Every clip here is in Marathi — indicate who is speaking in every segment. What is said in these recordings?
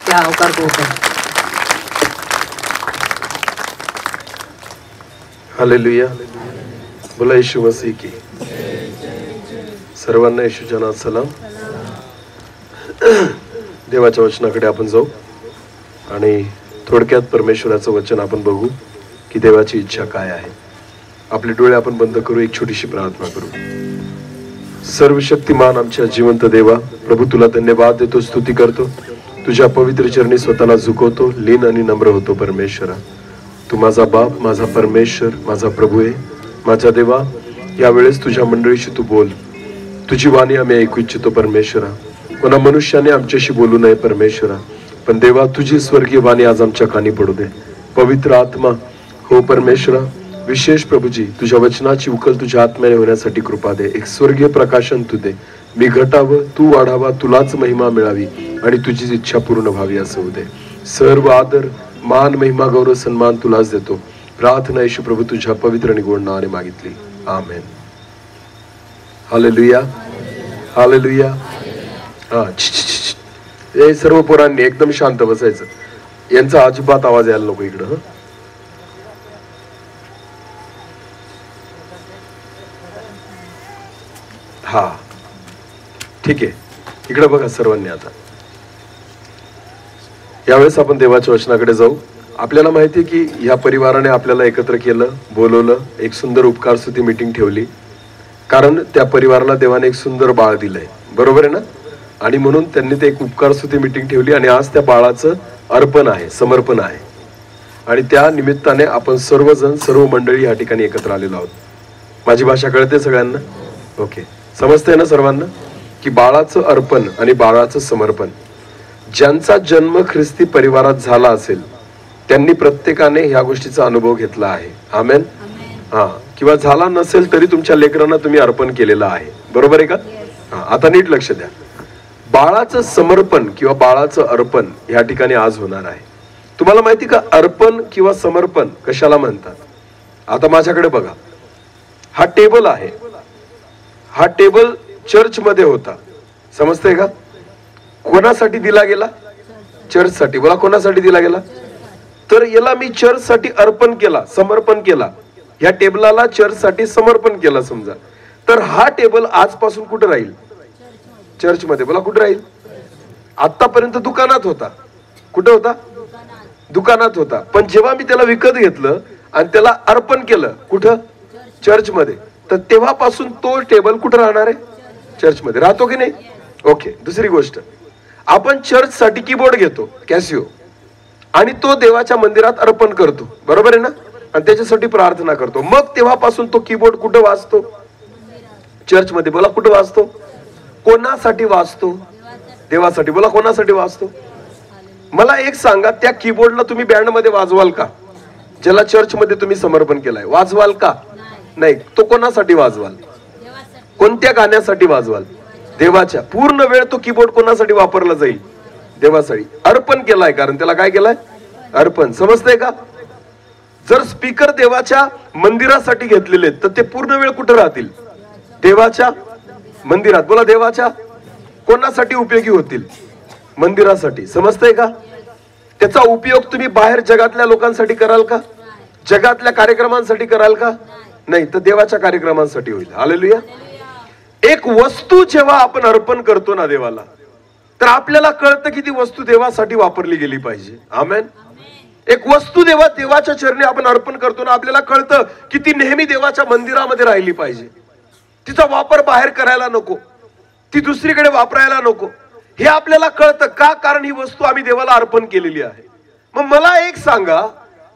Speaker 1: त्या अवकार को होता है।
Speaker 2: हालेलुया, बोला येशू मसीह की। सर्वांना येशूच्या नावात सलाम। देवाच्या वचनाकडे आपण जाऊ आणि थोडक्यात परमेश्वराचं वचन आपण बघू की देवाची इच्छा काय आहे। आपले डोळे आपण बंद करू, एक छोटीशी प्रार्थना करू। सर्वशक्तिमान आमच्या जिवंत देवा, प्रभू तुला धन्यवाद देतो, स्तुती करतो, तुझ्या पवित्र चरणी स्वतःला झुकवतो, लीन आणि नम्र होतो। परमेश्वरा, तू माझा बाप, माझा परमेश्वर, माझा प्रभू आहे। माझ्या देवा, यावेळेस तुझ्या मंडळीशी तू बोल, तुझी वाणी आम्ही ऐकू इच्छितो। परमेश्वरा, कोणा मनुष्याने आमच्याशी बोलू नये परमेश्वरा, पण देवा तुझी स्वर्गीय वाणी आज आमच्या कानी पडू दे। पवित्र आत्मा हो परमेश्वरा, विशेष प्रभूजी तुझ्या वचनाची उकल तुझ्या आत्म्याने होण्यासाठी कृपा दे। एक स्वर्गीय प्रकाशन तू दे, मी घटावं तू वाढावा, तुलाच महिमा मिळावी आणि तुझी इच्छा पूर्ण व्हावी असं होऊ दे। सर्व आदर, मान, महिमा, गौरव, सन्मान तुलाच देतो। प्रार्थना येशू प्रभू तुझ्या पवित्र आणि गोड नावाने मागितली, आमेन। Hallelujah, hallelujah. हा, हे सर्व पोरांनी एकदम शांत बसायचं, यांचा अजिबात आवाज यायला नको इकडं। हा ठीक आहे, इकडे बघा सर्वांनी। आता यावेळेस आपण देवाच्या वचनाकडे जाऊ। आपल्याला माहिती आहे की या परिवाराने आपल्याला एकत्र केलं, बोलवलं, एक सुंदर उपकार स्तुती मीटिंग ठेवली, कारण त्या परिवाराला देवाने एक सुंदर बाळ दिलंय, बरोबर आहे ना? आणि म्हणून त्यांनी ते एक उपकार स्तुती मीटिंग ठेवली आणि आज त्या बाळाचं अर्पण आहे, समर्पण आहे। आणि त्या निमित्ताने आपण सर्वजण, सर्व मंडळी या ठिकाणी एकत्र आलेलो आहोत। माझी भाषा कळते सगळ्यांना? ओके, समजतंय ना सर्वांना की बाळाचं अर्पण आणि बाळाचं समर्पण, ज्यांचा जन्म ख्रिस्ती परिवारात झाला असेल त्यांनी प्रत्येकाने ह्या गोष्टीचा अनुभव घेतला आहे। आमेन। हा, किंवा झाला नसेल तरी तुमच्या लेकरांना तुम्ही अर्पण केलेलं आहे, बरोबर आहे का? हा, आता नीट लक्ष द्या। बाळाचं समर्पण किंवा बाळाचं अर्पण या ठिकाणी आज होणार आहे। तुम्हाला माहिती का अर्पण किंवा समर्पण कशाला म्हणतात? आता माझ्याकडे बघा, हा टेबल आहे, हा टेबल चर्च मध्ये होता, समजतंय का? कोणासाठी दिला गेला? चर्च साठी। बोला, कोणासाठी दिला गेला? तर याला मी चर्च साठी अर्पण केला, समर्पण केला, या टेबलाला चर्च साठी समर्पण केला समजा, तर हा टेबल आजपासून कुठे राहील? चर्च मध्ये। बोला, कुठे राहील? आतापर्यंत दुकानात होता। कुठे होता? दुकानात होता, पण जेव्हा मी त्याला विकत घेतलं आणि त्याला अर्पण केलं, कुठं? चर्च मध्ये, तर तेव्हापासून तो टेबल कुठं राहणार आहे? चर्च मध्ये राहतो की नाही? ओके, दुसरी गोष्ट, आपण चर्च साठी कीबोर्ड घेतो, कॅसिओ, आणि तो देवाच्या मंदिरात अर्पण करतो, बरोबर आहे ना? आणि त्याच्यासाठी प्रार्थना करतो, मग तेव्हापासून तो कीबोर्ड कुठं वाजतो? चर्च मध्ये। बोला, कुठं वाजतो? कोणासाठी वाजतो? देवासाठी। बोला, कोणासाठी वाजतो? मला एक सांगा, त्या कीबोर्डला तुम्ही बँड मध्ये वाजवाल का? ज्याला चर्च मध्ये तुम्ही समर्पण केलंय, वाजवाल का? नाही। तो कोणासाठी वाजवाल? कोणत्या गाण्यासाठी वाजवाल? देवाच्या। पूर्ण वेळ तो कीबोर्ड कोणासाठी वापरला जाईल? देवासाठी। अर्पण केलाय, कारण त्याला काय केलाय? अर्पण। समजतंय का? जर स्पीकर देवाच्या मंदिरासाठी घेतलेले तर ते पूर्ण वेळ कुठे राहतील? देवाच्या मंदिरात। बोला, देवाच्या कोणासाठी उपयोगी होतील? मंदिरासाठी। समजतंय का? त्याचा उपयोग तुम्ही बाहेर जगातल्या लोकांसाठी कराल का? जगातल्या कार्यक्रमांसाठी कराल का? नाही, तर देवाच्या कार्यक्रमांसाठी होईल। हालेलुया। एक वस्तू जेव्हा आपण अर्पण करतो ना देवाला, तर आपल्याला कळतं की ती वस्तू देवासाठी वापरली गेली पाहिजे। आमेन। एक वस्तू देवाच्या चरणी आपण अर्पण करतो ना, आपल्याला कळतं की ती नेहमी देवाच्या मंदिरामध्ये राहिली पाहिजे, तिचा वापर बाहेर करायला नको, ती दुसरीकडे वापरायला नको, हे आपल्याला कळतं का? कारण ही वस्तू आम्ही देवाला अर्पण केलेली आहे। मग मला एक सांगा,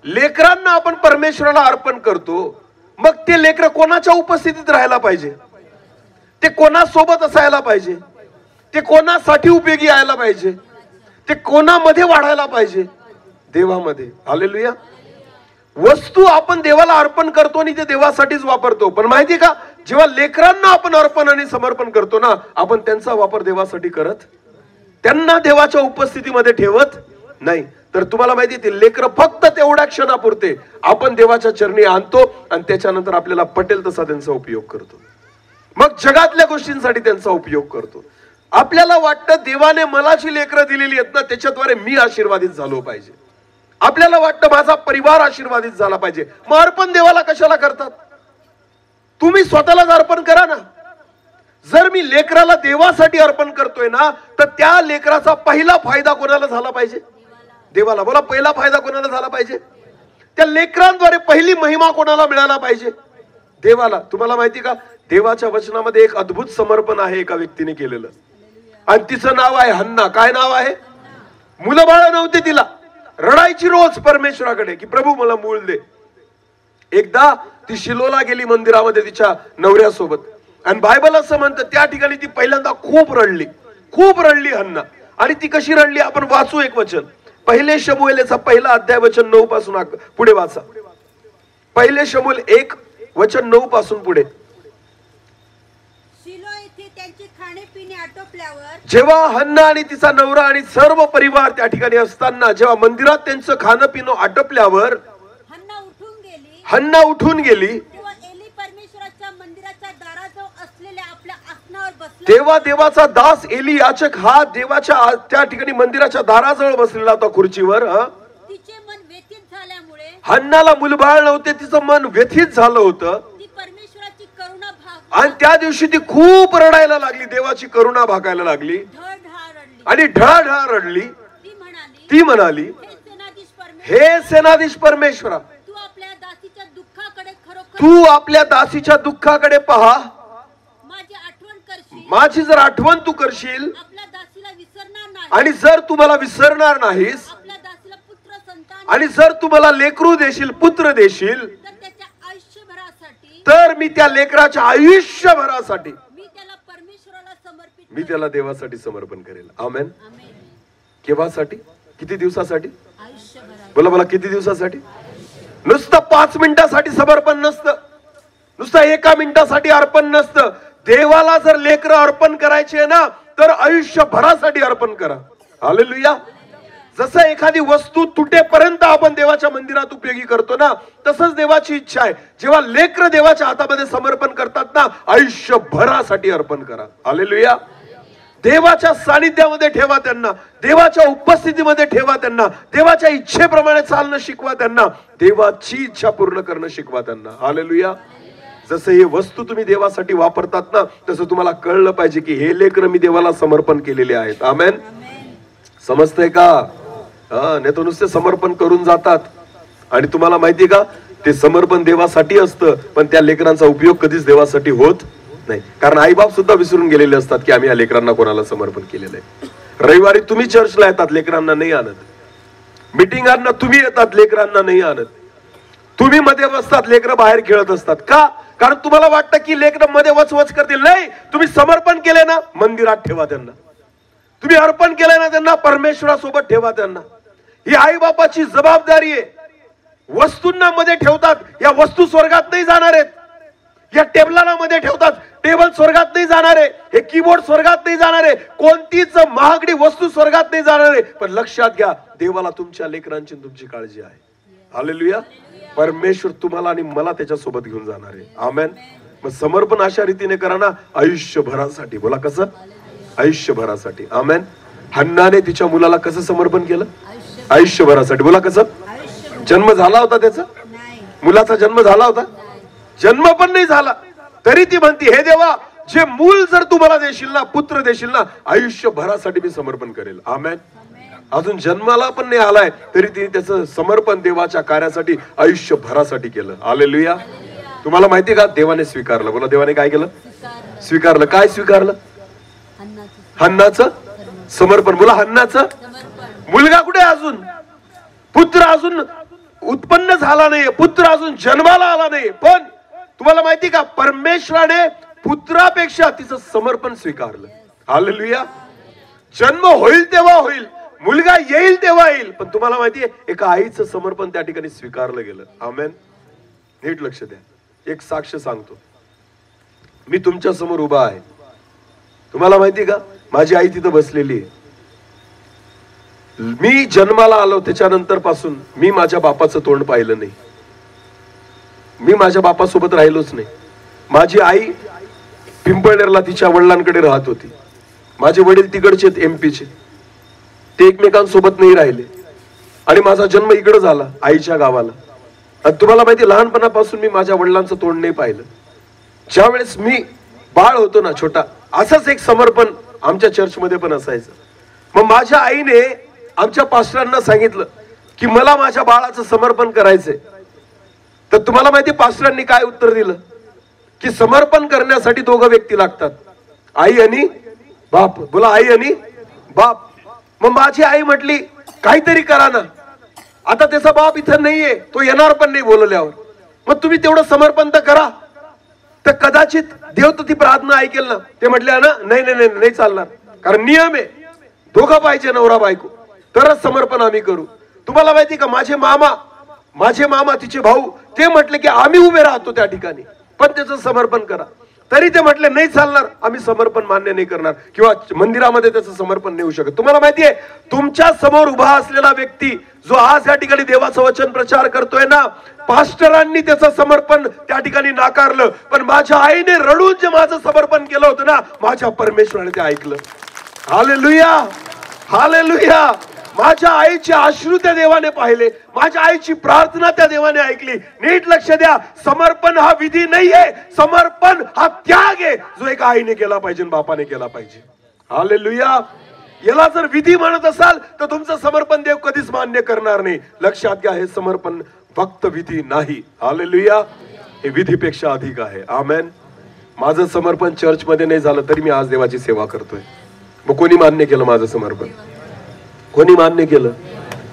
Speaker 2: लेकरांना आपण परमेश्वराला अर्पण करतो, मग ते लेकर कोणाच्या उपस्थितीत राहायला पाहिजे? ते कोणासोबत असायला पाहिजे? ते कोणासाठी उपयोगी यायला पाहिजे? ते कोणामध्ये वाढायला पाहिजे? देवामध्ये। हालेलुया। वस्तू आपण देवाला अर्पण करतो आणि ते देवासाठीच वापरतो, पण माहिती का, जेव्हा लेकरांना आपण अर्पण आणि समर्पण करतो ना, आपण त्यांचा वापर देवासाठी करत, त्यांना देवाच्या उपस्थितीमध्ये ठेवत नाही। तर तुम्हाला माहिती आहे, लेकर फक्त तेवढ्या क्षणापुरते आपण देवाच्या चरणी आणतो आणि त्याच्यानंतर आपल्याला पटेल तसा त्यांचा उपयोग करतो, मग जगातल्या गोष्टींसाठी त्यांचा उपयोग करतो। आपल्याला वाटतं देवाने मला जी लेकरं दिलेली आहेत ना त्याच्याद्वारे मी आशीर्वादित झालो पाहिजे, आपल्याला वाटतं माझा परिवार आशीर्वादित झाला पाहिजे. मग अर्पण देवाला कशाला करतात? तुम्ही स्वतःलाच अर्पण करा ना. जर मी लेकराला देवासाठी अर्पण करतोय ना तर त्या लेकराचा पहिला फायदा कोणाला झाला पाहिजे? देवाला. बोला, पहिला फायदा कोणाला झाला पाहिजे? त्या लेकरांद्वारे पहिली महिमा कोणाला मिळाला पाहिजे? देवाला. तुम्हाला माहिती का, देवाच्या वचनामध्ये एक अद्भुत समर्पण आहे एका व्यक्तीने केलेलं, आणि तिचं नाव आहे हन्ना. काय नाव आहे? मुलं बाळ नव्हते तिला, रडायची रोज परमेश्वराकडे की प्रभू मला मूल दे. एकदा ती शिलोला गेली मंदिरामध्ये तिच्या नवऱ्यासोबत, आणि बायबल असं म्हणतं त्या ठिकाणी ती पहिल्यांदा खूप रडली हन्ना. आणि ती कशी रडली आपण वाचू एक वचन. पहिले शमूएलचा पहिला अध्याय वचन 9 पासून पुढे वाचा. पहिले शमूएल 1 वचन 9 पासून पुढे.
Speaker 1: त्यांची खाणे-पिणे आटोपल्यावर
Speaker 2: जेव्हा हन्ना आणि तिचा नवरा आणि सर्व परिवार त्या ठिकाणी असताना जेव्हा मंदिरात त्यांचं खाणं पिणं आटोपल्यावर हन्ना उठून गेली. तेव्हा देवाचा दास एली याचक हा देवाच्या त्या ठिकाणी मंदिराच्या दाराजवळ बसलेला होता खुर्चीवर.
Speaker 1: तिचे मन व्यथित झाल्यामुळे
Speaker 2: हन्नाला मुलबाळ नव्हते, तिचं मन व्यथित झालं होतं,
Speaker 1: ती परमेश्वराची करुणा
Speaker 2: आणि त्या दिवशी ती खूप रडायला लागली, देवाची करुणा भागायला लागली आणि ढळढळ रडली. ती म्हणाली, हे सेनाधीश परमेश्वरा, तू आपल्या दासीच्या दुःखाकडे पहा, माझी जर आठवण तू करशील आणि जर तू मला विसरणार नाहीस आणि जर तू मला लेकरू देशील, पुत्र देशील, तर मी त्या लेकराच्या आयुष्यभरासाठी मी त्याला देवासाठी समर्पण करेल. आमेन. केव्हासाठी? किती दिवसासाठी? बोला बोला, किती दिवसासाठी? नुसतं 5 मिनिटासाठी समर्पण नसतं, नुसतं 1 मिनिटासाठी अर्पण नसतं. देवाला जर लेकरं अर्पण करायचे ना तर आयुष्यभरासाठी अर्पण करा. हालेलुया. जसं एखादी वस्तू तुटेपर्यंत आपण देवाच्या मंदिरात उपयोगी करतो ना, तसंच देवाची इच्छा आहे जेव्हा लेकरं देवाच्या हातामध्ये समर्पण करतात ना, आयुष्यभरासाठी अर्पण करा. हालेलुया. देवाच्या सानिध्यामध्ये ठेवा त्यांना, देवाच्या उपस्थितीमध्ये ठेवा त्यांना, देवाच्या इच्छेप्रमाणे चालणं शिकवा त्यांना, देवाची इच्छा पूर्ण करणं शिकवा त्यांना. हालेलुया. जसं हे वस्तू तुम्ही देवासाठी वापरतात ना, तसं तुम्हाला कळलं पाहिजे की हे लेकरं मी देवाला समर्पण केलेले आहेत. आमेन. समजतंय का? नाही तर नुसते समर्पण करून जातात, आणि तुम्हाला माहिती का, ते समर्पण देवासाठी असतं पण त्या लेकरांचा उपयोग कधीच देवासाठी होत नाही. कारण आईबाप सुद्धा विसरून गेलेले असतात की आम्ही या लेकरांना कोणाला समर्पण केलेलं आहे. रविवारी तुम्ही चर्चला येतात, लेकरांना नाही आणत. मिटिंगांना तुम्ही येतात, लेकरांना नाही आणत. तुम्ही मध्ये बसतात, लेकरं बाहेर खेळत असतात. का? कारण तुम्हाला वाटतं की लेकरं मध्ये वचवच करतील. नाही, तुम्ही समर्पण केले ना, मंदिरात ठेवा त्यांना. तुम्ही अर्पण केलं ना त्यांना, परमेश्वरासोबत ठेवा त्यांना. ही आई बापाची जबाबदारी आहे. वस्तूंना मध्ये ठेवतात, या वस्तू स्वर्गात नाही जाणार आहेत. या टेबलाला मध्ये ठेवतात, टेबल स्वर्गात नाही जाणार आहे. हे कीबोर्ड स्वर्गात नाही जाणार आहे. कोणतीच महागडी वस्तू स्वर्गात नाही जाणार आहे. पण लक्षात घ्या, देवाला तुमच्या लेकरांची तुमची काळजी आहे. हालेलुया. परमेश्वर तुम्हाला आणि मला त्याच्यासोबत घेऊन जाणार आहे. आमेन. मग समर्पण अशा रीतीने करा ना, आयुष्यभरासाठी. बोला कसं? आयुष्यभरासाठी. आमेन. हन्नाने तिच्या मुलाला कसं समर्पण केलं? आयुष्यभरासाठी. बोला कसं? जन्म झाला होता त्याचा? मुलाचा जन्म झाला होता? जन्म पण नाही झाला तरी ती म्हणती, हे देवा, जे मूल जर तू मला देशील ना, पुत्र देशील ना, आयुष्यभरासाठी मी समर्पण करेल. आमेन. अजून जन्माला पण नाही आलाय तरी तिने त्याचं समर्पण देवाच्या कार्यासाठी आयुष्यभरासाठी केलं. हालेलुया. तुम्हाला माहिती का, देवाने स्वीकारलं. बोला, देवाने काय केलं? स्वीकारलं. काय स्वीकारलं? हन्नाचं समर्पण. बोला, हन्नाचं. मुलगा कुठे? अजून पुत्र अजून उत्पन्न झाला नाही, पुत्र अजून जन्माला आला नाही. पण तुम्हाला माहिती का, परमेश्वराने पुत्रापेक्षा तिचं समर्पण स्वीकारलं. हालेलुया. जन्म होईल तेव्हा होईल, मुलगा येईल तेव्हा येईल, पण तुम्हाला माहितीये एका आईचं समर्पण त्या ठिकाणी स्वीकारलं गेलं. आमेन. नीट लक्ष द्या. एक साक्ष सांगतो. मी तुमच्या समोर उभा आहे. तुम्हाला माहिती का, माझी आई तिथं बसलेली आहे. मी जन्माला आलो त्याच्यानंतर पासून मी माझ्या बापाचं तोंड पाहिलं नाही. मी माझ्या बापासोबत राहिलोच नाही. माझी आई पिंपळनेरला तिच्या वडिलांकडे राहत होती. माझे वडील तिकडचे MP चे, ते एकमेकांसोबत नाही राहिले आणि माझा जन्म इकडे झाला आईच्या गावाला. आणि तुम्हाला माहिती, लहानपणापासून मी माझ्या वडिलांचं तोंड नाही पाहिलं. ज्यावेळेस मी बाळ होतो ना छोटा, असंच एक समर्पण आमच्या चर्चमध्ये पण असायचं. मग माझ्या आईने आमच्या पास्टरांना सांगितलं की मला माझ्या बाळाचं समर्पण करायचंय. तर तुम्हाला माहिती पास्टरांनी काय उत्तर दिलं की समर्पण करण्यासाठी दोघं व्यक्ती लागतात, आई आणि बाप. बोला, आई आणि बाप. मग माझी आई म्हटली काहीतरी करा ना. आता त्याचा बाप इथं नाहीये, तो येणार पण नाही बोलवल्यावर. मग तुम्ही तेवढं समर्पण तर करा. तर कदाचित देव तर ती प्रार्थना ऐकेल ना. ते म्हटले ना, नाही नाही नाही चालणार, कारण नियम आहे, दोघं पाहिजे नवरा बायको, तरच समर्पण आम्ही करू. तुम्हाला माहिती का, माझे मामा तिचे भाऊ ते म्हटले की आम्ही उभे राहतो त्या ठिकाणी, पण त्याचं समर्पण करा. तरी ते म्हटले नाही चालणार, आम्ही समर्पण मान्य नाही करणार, किंवा मंदिरामध्ये त्याचं समर्पण नाही होऊ शकत. तुम्हाला माहितीये, तुमच्या समोर उभा असलेला व्यक्ती जो आज या ठिकाणी देवाचं वचन प्रचार करतोय ना, पास्टरांनी त्याचं समर्पण त्या ठिकाणी नाकारलं, पण माझ्या आईने रडून जे माझं समर्पण केलं होतं ना, माझ्या परमेश्वराने ते ऐकलं. Hallelujah, hallelujah. माझ्या आईचे अश्रू त्या देवाने पाहिले, माझ्या आईची प्रार्थना त्या देवाने ऐकली. नीट लक्ष द्या, समर्पण हा विधी नाहीये, समर्पण हा त्याग आहे, जो एका आईने केला पाहिजे, बापाने केला पाहिजे. हालेलुया. याला जर विधी म्हणत असाल तर तुमचं समर्पण देव कधीच मान्य करणार नाही. लक्षात घ्या, हे समर्पण फक्त विधी नाही. हालेलुया. हे विधीपेक्षा अधिक आहे. आमेन. माझं समर्पण चर्चमध्ये नाही झालं तरी मी आज देवाची सेवा करतोय. मग कोणी मान्य केलं माझं समर्पण? कोणी मान्य केलं?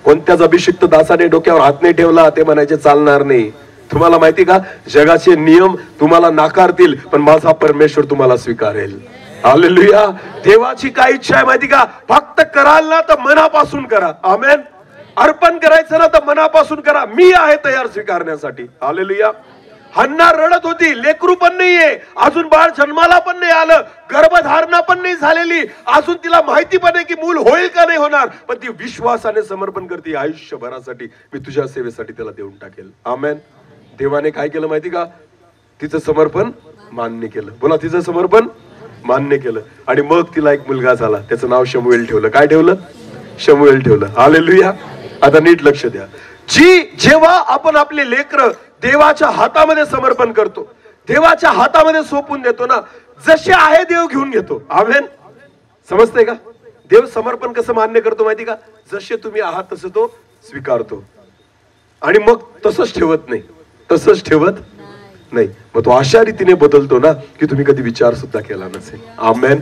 Speaker 2: कोणत्याच अभिषिक्त दासाने डोक्यावर हात नाही ठेवला ते म्हणायचे चालणार नाही. तुम्हाला माहिती का, जगाचे नियम तुम्हाला नाकारतील, पण माझा परमेश्वर तुम्हाला स्वीकारेल. हालेलुया. देवाची काय इच्छा आहे माहिती का? फक्त कराल ना तर मनापासून करा. आमेन. अर्पण करायचं ना तर मनापासून करा. मी आहे तयार स्वीकारण्यासाठी. हालेलुया. हन्ना रडत होती, लेकरू पण नाहीये, अजून बाळ जन्माला पण नाही आलं, गर्भधारणा पण नाही झालेली, अजून तिला माहिती पण आहे की मूल होईल का नाही होणार, पण ती विश्वासाने समर्पण करते, आयुष्यभरासाठी मी तुझ्या सेवेसाठी त्याला देऊन टाकेल. आमेन. देवाने काय केलं माहिती का? तिचं समर्पण मान्य केलं. बोला, तिचं समर्पण मान्य केलं. आणि मग तिला एक मुलगा झाला, त्याचं नाव शमूएल ठेवलं. काय ठेवलं? शमूएल ठेवलं. हालेलुया. आता नीट लक्ष द्या, जेव्हा आपण आपले लेकरं देवाच्या हातामध्ये समर्पण करतो, देवाच्या हातामध्ये सोपून देतो ना, जसे आहे देव घेऊन घेतो. आमेन. समजतंय का? देव समर्पण कसं मान्य करतो माहिती का? जसे तुम्ही आहात तसं तो स्वीकारतो, आणि मग तसंच ठेवत नाही, तसंच ठेवत नाही. मग तो अशा रीतीने बदलतो ना की तुम्ही कधी विचार सुद्धा केला नसेल. आमेन.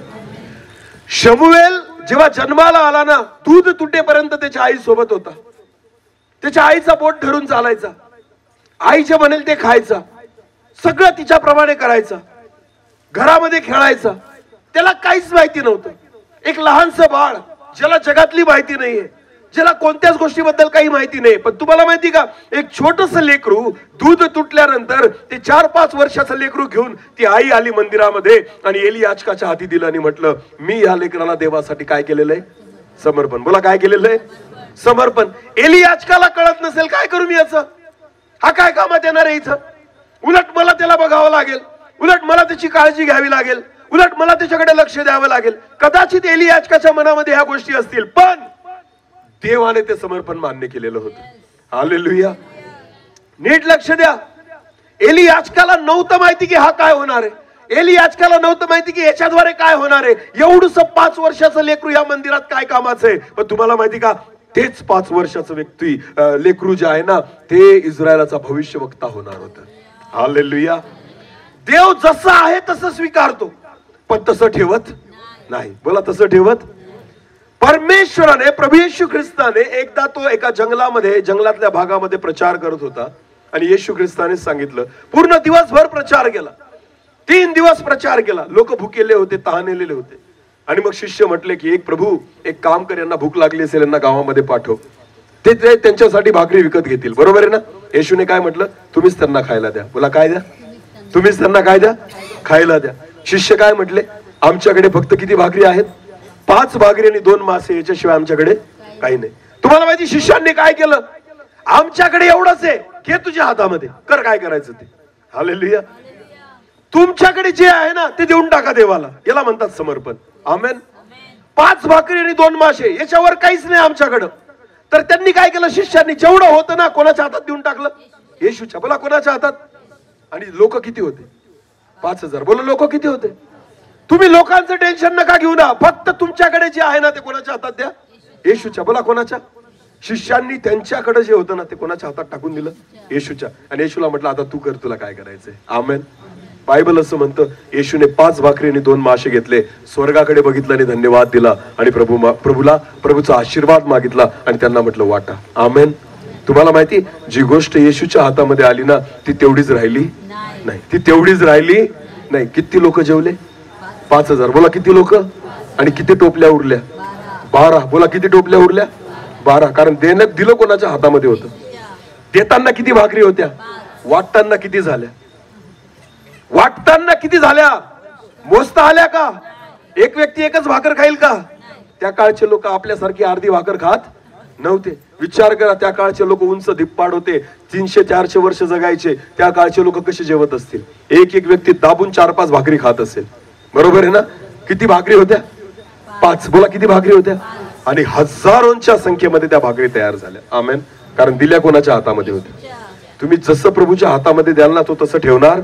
Speaker 2: शमूएल जेव्हा जन्माला आला ना, दूध तुटेपर्यंत त्याच्या आई सोबत होता. त्याच्या आईचा बोट धरून चालायचा, आई जे म्हणेल ते खायचा, सगळं तिच्याप्रमाणे करायचा, घरामध्ये खेळायचा. त्याला काहीच माहिती नव्हतं. एक लहानसं बाळ ज्याला जगातली माहिती नाहीये, ज्याला कोणत्याच गोष्टीबद्दल काही माहिती नाही. पण तुम्हाला माहिती का, एक छोटस लेकरू दूध तुटल्यानंतर ते 4-5 वर्षाचं लेकरू घेऊन ती आई आली मंदिरामध्ये आणि एली याचकाच्या हाती दिलं आणि म्हटलं, मी या लेकराला देवासाठी काय केलेलं आहे? समर्पण. बोला, काय केलेलं आहे? समर्पण. एली याचकाला कळत नसेल काय करू मी याचं, हा काय कामात येणार आहे इथं, उलट मला त्याला बघावं लागेल, उलट मला त्याची काळजी घ्यावी लागेल, उलट मला त्याच्याकडे लक्ष द्यावं लागेल. कदाचित एली याचकाच्या मनामध्ये ह्या गोष्टी असतील, पण देवाने ते समर्पण मान्य केलेलं होतं. हालेलुया. नीट लक्ष द्या, एली याचकाला नव्हतं माहिती की हा काय होणार आहे. एली याचकाला नव्हतं माहिती की याच्याद्वारे काय होणार आहे. एवढंसं 5 वर्षाचं लेकरू या मंदिरात काय कामाचं आहे. पण तुम्हाला माहिती का, तेच 5 वर्षाचं व्यक्ती लेकरू जे आहे ना, ते इस्रायलाचा भविष्यवक्ता होणार होतं. हालेलुया. देव जसं आहे तसं स्वीकारतो, पण तसं ठेवत नाही. बोला, तसं ठेवत. परमेश्वराने, प्रभू येशू ख्रिस्ताने एकदा तो एका जंगलातल्या भागामध्ये प्रचार करत होता, आणि येशू ख्रिस्ताने सांगितलं, पूर्ण दिवसभर प्रचार केला, 3 दिवस प्रचार केला. लोक भुकेले होते, तहानेलेले होते. आणि मग शिष्य म्हटले की एक प्रभू, एक काम कर, यांना भूक लागली असेल, यांना गावामध्ये पाठव, ते त्यांच्यासाठी भाकरी विकत घेतील. बरोबर आहे ना? येशूने काय म्हटलं? तुम्हीच त्यांना खायला द्या. बोला, काय द्या? तुम्हीच त्यांना काय द्या? खायला द्या. शिष्य काय म्हटले? आमच्याकडे फक्त किती भाकरी आहेत? 5 भाकरी आणि 2 मासे, याच्याशिवाय आमच्याकडे काही नाही. तुम्हाला माहिती शिष्यांनी काय केलं? आमच्याकडे एवढंच आहे, घे तुझ्या हातामध्ये, कर काय करायचं ते. हालेलुया. तुमच्याकडे जे आहे ना ते देऊन टाका देवाला. याला म्हणतात समर्पण. आमेन. 5 भाकरी आणि 2 मासे, याच्यावर काहीच नाही आमच्याकडं. तर त्यांनी काय केलं, शिष्यांनी जेवढं होतं ना कोणाच्या हातात देऊन टाकलं, येशूच्या. बोला कोणाच्या हातात. आणि लोक किती होते, 5000. बोला लोक किती होते. तुम्ही लोकांचं टेन्शन नका घेऊ ना, फक्त तुमच्याकडे जे आहे ना ते कोणाच्या हातात द्या, येशूच्या. बोला कोणाच्या. शिष्यांनी त्यांच्याकडे जे होतं ना ते कोणाच्या हातात टाकून दिलं, येशूच्या. आणि येशूला म्हटलं आता तू कर, तुला काय करायचंय. आमेन. बायबल असं म्हणतं, येशूने 5 भाकरी आणि 2 मासे घेतले, स्वर्गाकडे बघितलं आणि धन्यवाद दिला आणि प्रभूचा आशीर्वाद मागितला आणि त्यांना म्हटलं वाटा. आमेन. तुम्हाला माहिती, जी गोष्ट येशूच्या हातामध्ये आली ना ती तेवढीच राहिली नाही, ती तेवढीच राहिली नाही. किती लोक जेवले, 5000. बोला किती लोक. आणि किती टोपल्या उरल्या, 12. बोला किती टोपल्या उरल्या, 12. कारण देण्यात दिलं कोणाच्या हातामध्ये होतं. देताना किती भाकरी होत्या, वाटताना किती झाल्या, वाटताना किती झाल्या, मोजता आल्या का. एक व्यक्ती एकच भाकर खाईल का. त्या काळचे लोक आपल्यासारखी अर्धी भाकर खात नव्हते. विचार करा, त्या काळचे लोक उंच धिप्पाड होते, 300-400 वर्ष जगायचे. त्या काळचे लोक कसे जेवत असतील. एक व्यक्ती दाबून 4-5 भाकरी खात असेल. बरोबर आहे ना. किती भाकरी होत्या, 5. बोला किती भाकरी होत्या. आणि हजारोंच्या संख्येमध्ये त्या भाकरी तयार झाल्या. आमेन. कारण दिल्या कोणाच्या हातामध्ये होत्या. तुम्ही जसं प्रभूच्या हातामध्ये द्याल ना तो तसं ठेवणार,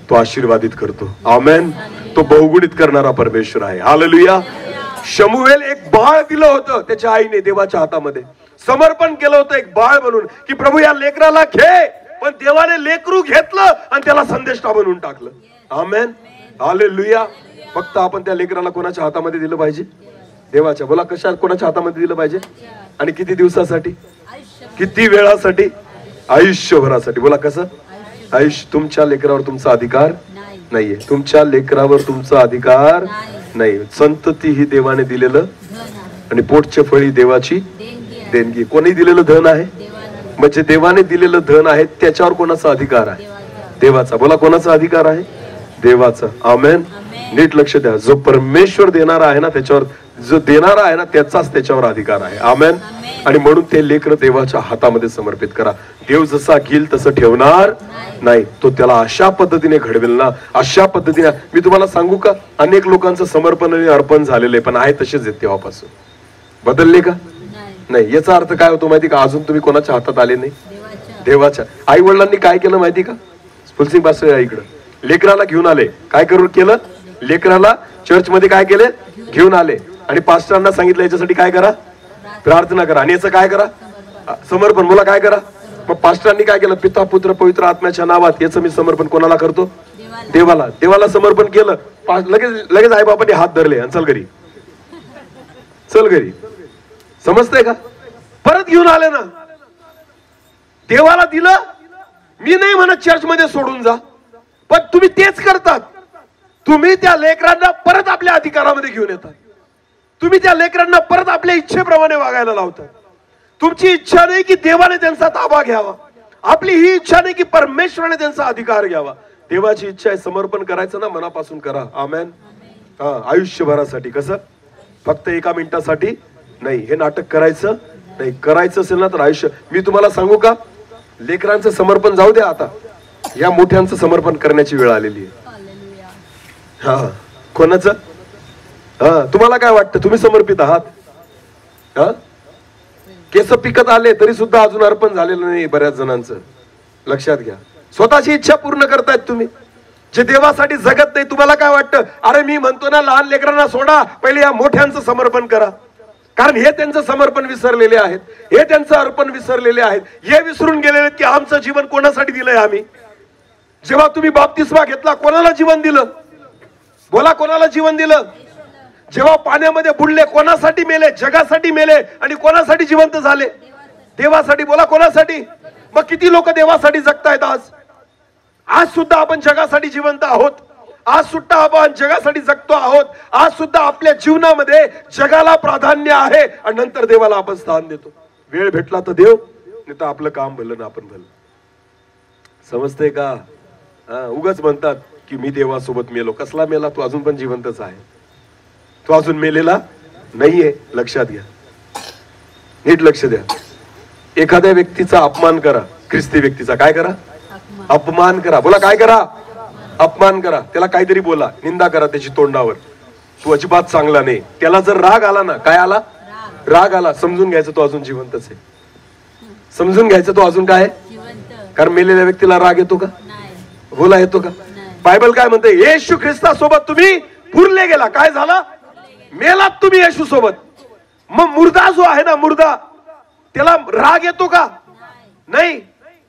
Speaker 2: तो आशीर्वादित करतो. आमेन. तो बहुगुणित करणारा परमेश्वर आहे. हालेलुया. शमूएल एक बाळ दिलं होतं त्याच्या आईने देवाच्या हातामध्ये, समर्पण केलं होतं एक बाळ म्हणून, की प्रभू या लेकराला घे. पण देवाने लेकरू घेतलं आणि त्याला संदेष्टा बनवून टाकलं. आमेन. हालेलुया. फक्त आपण त्या लेकराला कोणाच्या हातामध्ये दिलं पाहिजे, देवाच्या. बोला कशा, कोणाच्या हातामध्ये दिलं पाहिजे. आणि किती दिवसासाठी, किती वेळासाठी, आयुष्यभरासाठी. बोला कसं. आयुष्य. तुमच्या लेकरावर तुमचा अधिकार नाहीये, तुमच्या लेकरावर तुमचा अधिकार नाही. संतती ही देवाने दिलेलं आणि पोटचे फळी देवाची देणगी. कोणी दिलेलं धन आहे, म्हणजे देवाने दिलेलं धन आहे, त्याच्यावर कोणाचा अधिकार आहे, देवाचा. बोला कोणाचा अधिकार आहे, देवाचा. आमेन. नीट लक्ष द्या. जो परमेश्वर देणारा आहे ना त्याच्यावर, जो देणारा आहे ना त्याचाच त्याच्यावर अधिकार आहे. आमेन. आणि म्हणून ते लेकर देवाच्या हातामध्ये समर्पित करा. देव जसा घेईल तसं ठेवणार नाही, तो त्याला अशा पद्धतीने घडवेल ना, अशा पद्धतीने. मी तुम्हाला सांगू का, अनेक लोकांचं समर्पण आणि अर्पण झालेले पण आहे तसेच आहेत तेव्हापासून. बदलले का नाही. याचा अर्थ काय होतो माहिती का, अजून तुम्ही कोणाच्या हातात आले नाही, देवाच्या. आई वडिलांनी काय केलं माहिती का, फुलसिंग पास्टर इकडं लेकराला घेऊन आले. काय करून केलं, लेकराला चर्च मध्ये काय केले, घेऊन आले. आणि पास्टरांना सांगितलं याच्यासाठी काय करा, प्रार्थना करा. आणि याचं काय करा, समर्पण. बोला काय करा. मग पास्टरांनी काय केलं, पिता पुत्र पवित्र आत्म्याच्या नावात याचं मी समर्पण कोणाला करतो, देवाला. देवाला समर्पण केलं. लगेच आई बाबांनी हात धरले आणि चल घरी, चल घरी. समजतंय का. परत घेऊन आले ना, देवाला दिलं. मी नाही म्हणत चर्च मध्ये सोडून जा, पण तुम्ही तेच करतात. तुम्ही त्या लेकरांना परत आपल्या अधिकारामध्ये घेऊन येतात. तुम्ही त्या लेकरांना परत आपल्या इच्छेप्रमाणे वागायला लावतात. तुमची इच्छा नाही की देवाने त्यांचा ताबा घ्यावा, आपली ही इच्छा नाही की परमेश्वराने त्यांचा अधिकार घ्यावा. देवाची इच्छा आहे समर्पण करायचं ना, मनापासून करा. आमेन. आयुष्यभरासाठी. कसं, फक्त एका मिनिटासाठी नाही. हे नाटक करायचं नाही. करायचं असेल ना तर आयुष्य. मी तुम्हाला सांगू का, लेकरांचं समर्पण जाऊ द्या, आता या मोठ्यांचं समर्पण करण्याची वेळ आलेली आहे. हा, कोणाचं. तुम्हाला काय वाटतं, तुम्ही समर्पित आहात. केस पिकत आले तरी सुद्धा अजून अर्पण झालेलं नाही बऱ्याच जणांचं. लक्षात घ्या. स्वतःची इच्छा पूर्ण करतायत तुम्ही, जे देवासाठी जगत नाही. तुम्हाला काय वाटतं, अरे मी म्हणतो ना लहान लेकरांना सोडा, पहिले या मोठ्यांचं समर्पण करा. कारण हे त्यांचं समर्पण विसरलेले आहेत, हे त्यांचं अर्पण विसरलेले आहेत. हे विसरून गेलेले आहेत की आमचं जीवन कोणासाठी दिलंय आम्ही. जेव्हा तुम्ही बाप्तिस्मा घेतला कोणाला जीवन दिलं, बोला कोणाला जीवन दिलं. जेव्हा पाण्यामध्ये बुडले कोणासाठी मेले, जगासाठी मेले. आणि कोणासाठी जिवंत झाले, देवासाठी. बोला कोणासाठी. मग किती लोक देवासाठी जगतायत आज. आज सुद्धा आपण जगासाठी जिवंत आहोत. आज सुद्धा आपण जगासाठी जगतो आहोत. आज सुद्धा आपल्या जीवनामध्ये जगाला प्राधान्य आहे आणि नंतर देवाला आपण स्थान देतो. वेळ भेटला तर देव, नाही तर आपलं काम भलं ना आपण भलं. समजतंय का. उगाच म्हणतात की मी देवासोबत मेलो. कसला मेला, तू अजून पण जिवंतच आहे, तो अजून मेलेला नाहीये. लक्षात घ्या, नीट लक्ष द्या. एखाद्या व्यक्तीचा अपमान करा, ख्रिस्ती व्यक्तीचा काय करा, अपमान करा. बोला काय करा, अपमान करा. त्याला काहीतरी बोला, निंदा करा त्याची तोंडावर. तू अजिबात चांगला नाही. त्याला जर राग आला ना, काय आला?
Speaker 1: राग
Speaker 2: राग आला, समजून घ्यायचं तो अजून जिवंतच आहे. समजून घ्यायचं तो अजून काय आहे?
Speaker 1: जिवंत
Speaker 2: कारण मेलेल्या व्यक्तीला राग येतो का?
Speaker 1: नाही.
Speaker 2: बोला येतो का?
Speaker 1: नाही.
Speaker 2: बायबल काय म्हणते? येशू ख्रिस्तासोबत तुम्ही पुरले गेला. काय झालं? मेलात तुम्ही येशू सोबत. मग मुर्दा जो आहे ना, मुर्दा, त्याला राग येतो का? नाही.